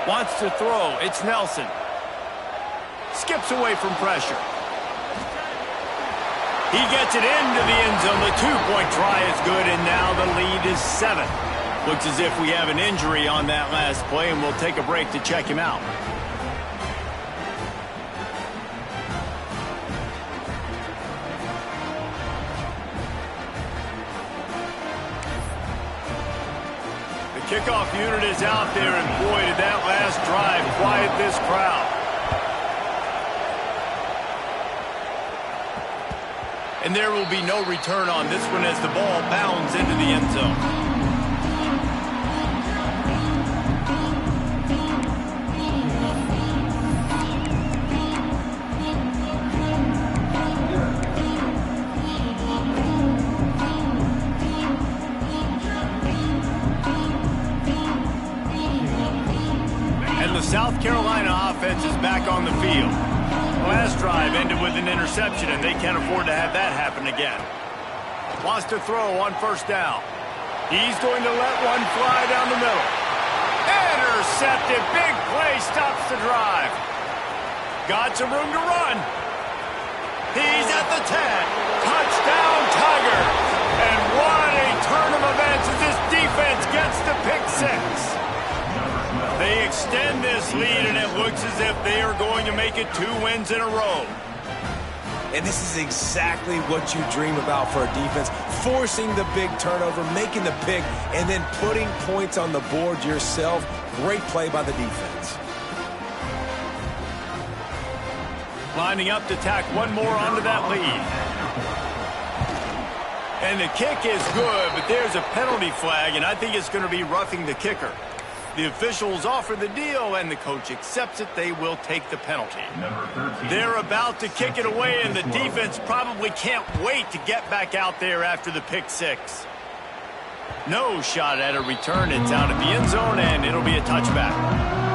Wants to throw. It's Nelson. Skips away from pressure. He gets it into the end zone. The two-point try is good, and now the lead is 7. Looks as if we have an injury on that last play, and we'll take a break to check him out. The kickoff unit is out there, and boy, did that last drive quiet this crowd. And there will be no return on this one as the ball bounds into the end zone. And the South Carolina offense is back on the field. Last drive ended with an interception, and they can't afford to have that happen again. Wants to throw on first down. He's going to let one fly down the middle. Intercepted. Big play stops the drive. Got some room to run. He's at the 10. Touchdown, Tigers. And what a turn of events as this defense gets the pick 6. They extend this lead, and it looks as if they are going to make it 2 wins in a row. And this is exactly what you dream about for a defense. Forcing the big turnover, making the pick, and then putting points on the board yourself. Great play by the defense. Lining up to tack one more onto that lead. And the kick is good, but there's a penalty flag, and I think it's going to be roughing the kicker. The officials offer the deal, and the coach accepts it. They will take the penalty. They're about to kick it away, and the defense probably can't wait to get back out there after the pick 6. No shot at a return. It's out of the end zone, and it'll be a touchback.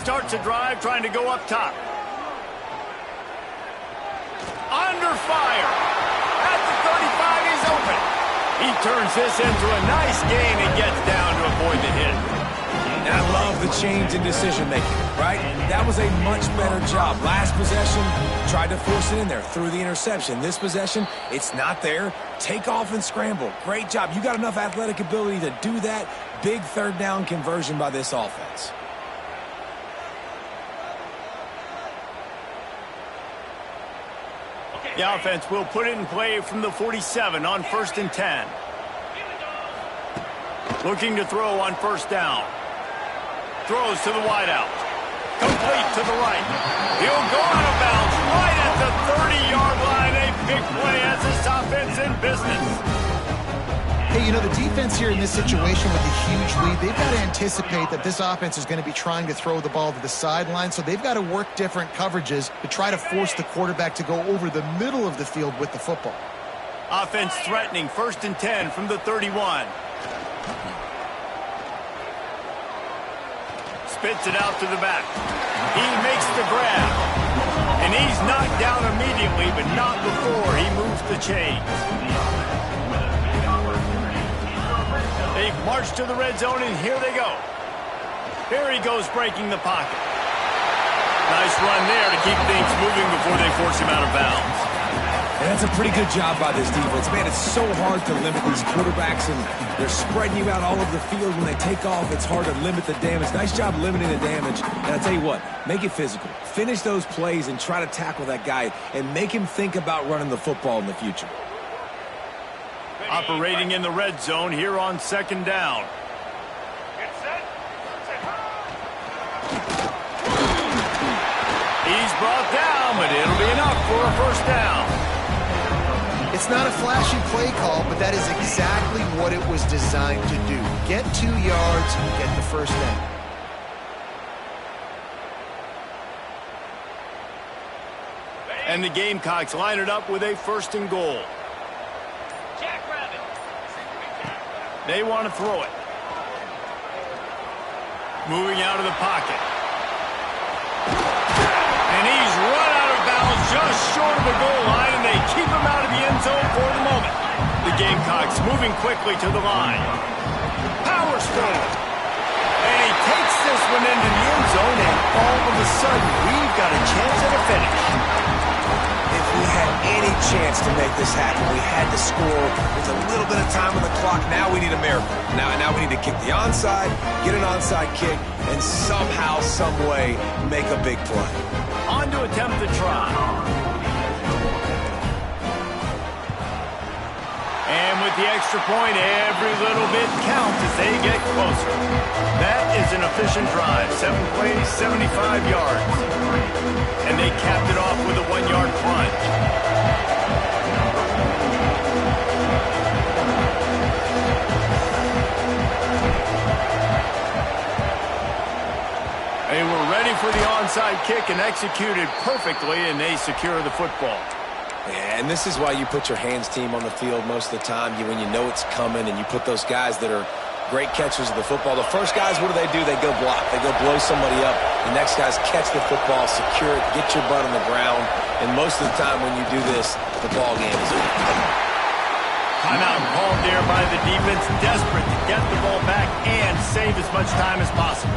Starts a drive trying to go up top. Under fire. At the 35, he's open. He turns this into a nice gain and gets down to avoid the hit. And I love the change in decision-making, right? That was a much better job. Last possession, tried to force it in there, threw the interception. This possession, it's not there. Take off and scramble. Great job. You got enough athletic ability to do that. Big third down conversion by this offense. The offense will put it in play from the 47 on 1st and 10. Looking to throw on first down. Throws to the wideout. Complete to the right. He'll go out of bounds right at the 30-yard line. A big play as this offense in business. Hey, you know, the defense here in this situation with a huge lead, they've got to anticipate that this offense is going to be trying to throw the ball to the sideline, so they've got to work different coverages to try to force the quarterback to go over the middle of the field with the football. Offense threatening 1st and 10 from the 31. Spits it out to the back. He makes the grab. And he's knocked down immediately, but not before he moves the chains. They've marched to the red zone, and here they go. Here he goes, breaking the pocket. Nice run there to keep things moving before they force him out of bounds. And that's a pretty good job by this defense. Man, it's so hard to limit these quarterbacks, and they're spreading you out all over the field. When they take off, it's hard to limit the damage. Nice job limiting the damage. And I tell you what, make it physical. Finish those plays and try to tackle that guy and make him think about running the football in the future. Operating in the red zone here on 2nd down. He's brought down, but it'll be enough for a 1st down. It's not a flashy play call, but that is exactly what it was designed to do. Get 2 yards, get the 1st down. And the Gamecocks line it up with a 1st and goal. They want to throw it. Moving out of the pocket. And he's run out of bounds just short of the goal line, and they keep him out of the end zone for the moment. The Gamecocks moving quickly to the line. Powers forward. And he takes this one into the end zone, and all of a sudden, we've got a chance at a finish. If we had any chance to make this happen, we had to score with a little bit of time on the clock. Now we need a miracle. Now we need to kick the onside, get an onside kick, and somehow, some way, make a big play. On to attempt the try. And with the extra point, every little bit counts as they get closer. That is an efficient drive. 7 plays, 75 yards. And they capped it off with a 1-yard plunge. They were ready for the onside kick and executed perfectly, and they secure the football. Yeah, and this is why you put your hands team on the field most of the time. When you know it's coming, and you put those guys that are great catchers of the football. The first guys, what do? They go block. They go blow somebody up. The next guys catch the football, secure it, get your butt on the ground. And most of the time when you do this, the ball game is over. Timeout called there by the defense, desperate to get the ball back and save as much time as possible.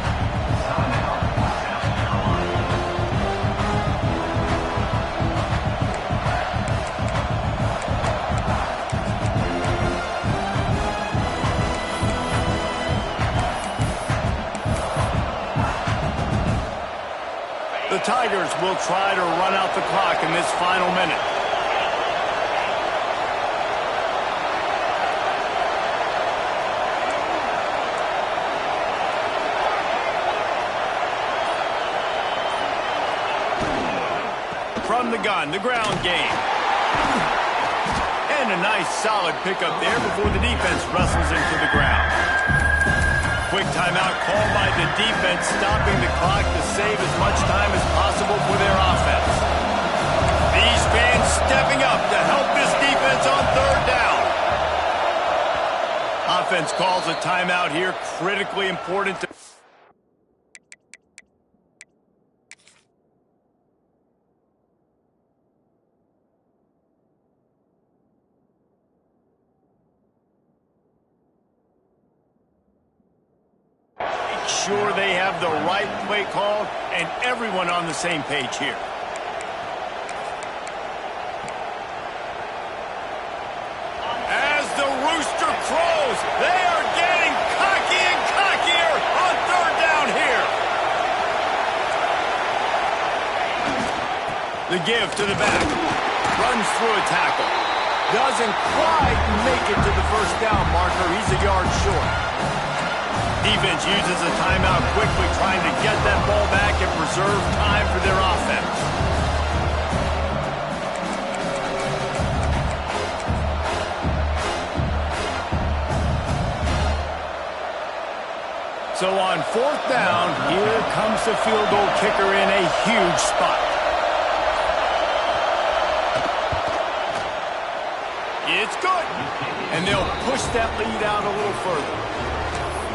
The Tigers will try to run out the clock in this final minute. From the gun, the ground game. And a nice solid pickup there before the defense wrestles into the ground. Quick timeout called by the defense, stopping the clock to save as much time as possible for their offense. These fans stepping up to help this defense on 3rd down. Offense calls a timeout here, critically important to... sure they have the right play call and everyone on the same page here. As the rooster crows, they are getting cocky and cockier on 3rd down here. The give to the back. Runs through a tackle. Doesn't quite make it to the 1st down marker. He's a yard short. Defense uses a timeout quickly, trying to get that ball back and preserve time for their offense. So on 4th down, here comes the field goal kicker in a huge spot. It's and they'll push that lead out a little further.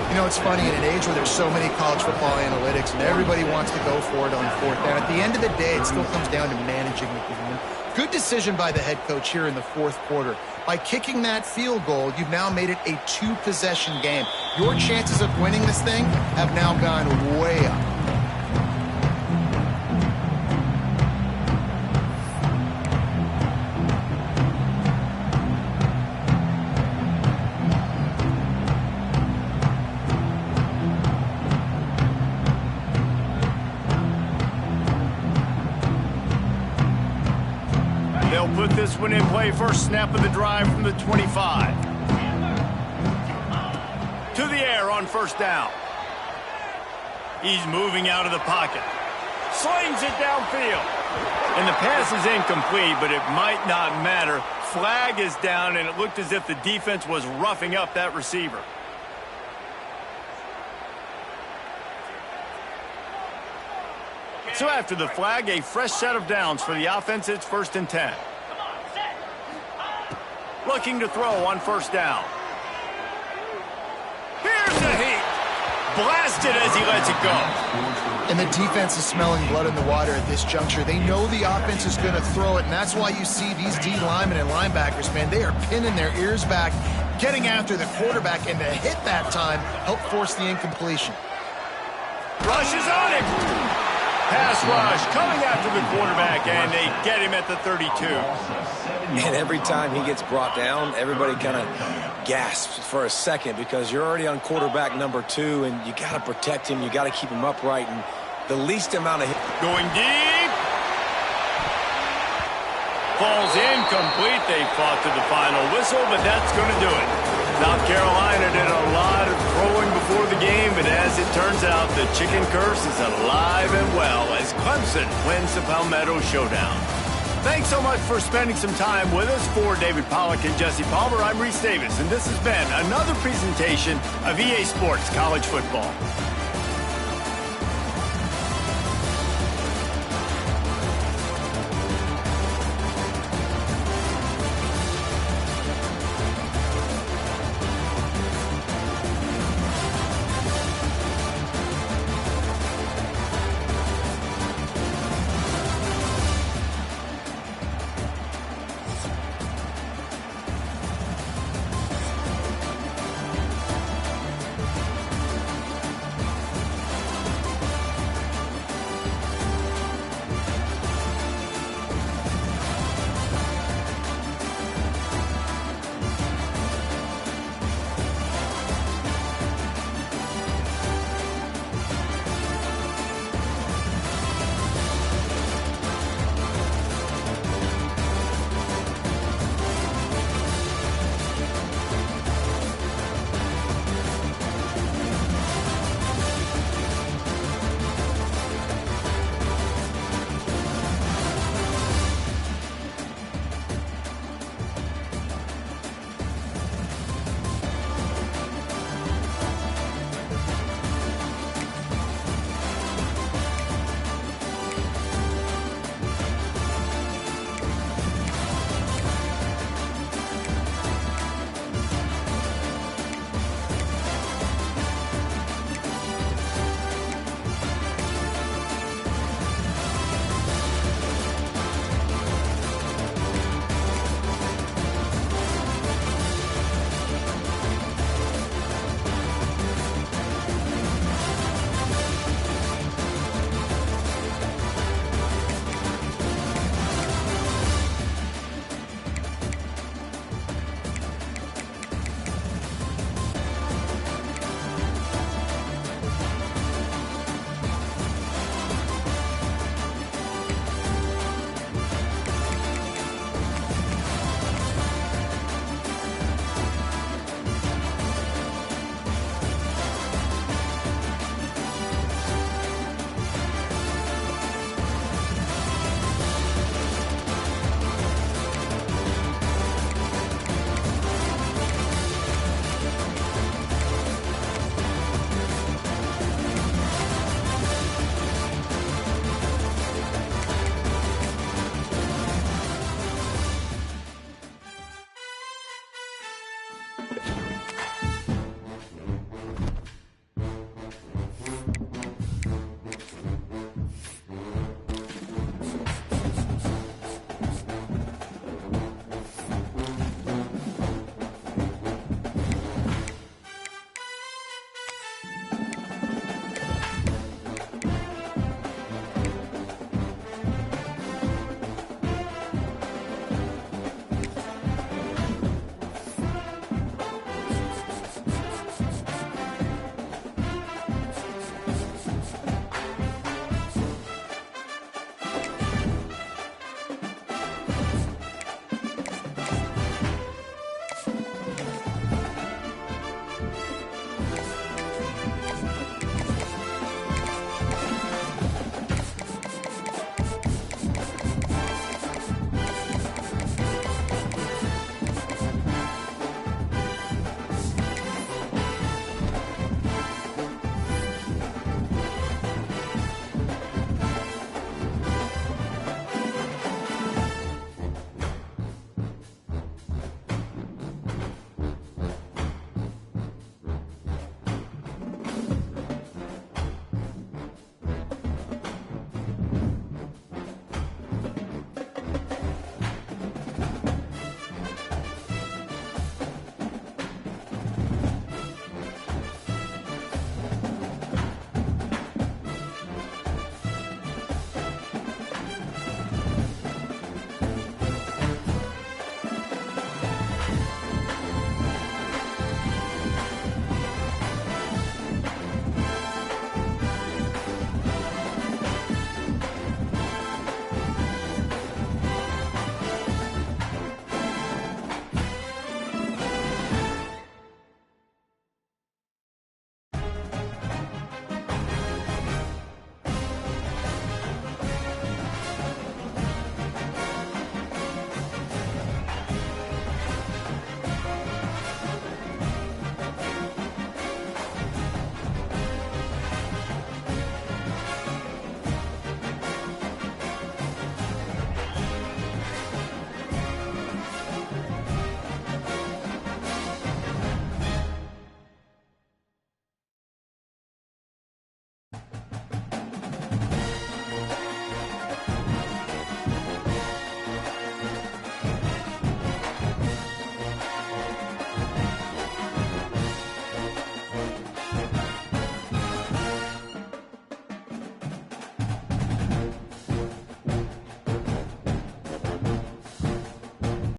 You know, it's funny, in an age where there's so many college football analytics and everybody wants to go for it on fourth down, at the end of the day, it still comes down to managing the game. Good decision by the head coach here in the fourth quarter. By kicking that field goal, you've now made it a 2-possession game. Your chances of winning this thing have now gone way up. They'll put this one in play. First snap of the drive from the 25. To the air on first down. He's moving out of the pocket. Slings it downfield. And the pass is incomplete, but it might not matter. Flag is down, and it looked as if the defense was roughing up that receiver. So after the flag, a fresh set of downs for the offense. It's 1st and 10. Looking to throw on first down. Here's the heat. Blasted as he lets it go. And the defense is smelling blood in the water at this juncture. They know the offense is going to throw it, and that's why you see these D linemen and linebackers, man, they are pinning their ears back, getting after the quarterback, and to hit that time, help force the incompletion. Rushes on him. Pass rush coming after the quarterback, and they get him at the 32. And every time he gets brought down, everybody kind of gasps for a second because you're already on quarterback number 2, and you got to protect him. You got to keep him upright, and the least amount of going deep. Falls incomplete. They fought to the final whistle, but that's going to do it. South Carolina did a lot of throwing before the game, but as it turns out, the chicken curse is alive and well as Clemson wins the Palmetto Showdown. Thanks so much for spending some time with us. For David Pollack and Jesse Palmer, I'm Reese Davis, and this has been another presentation of EA Sports College Football.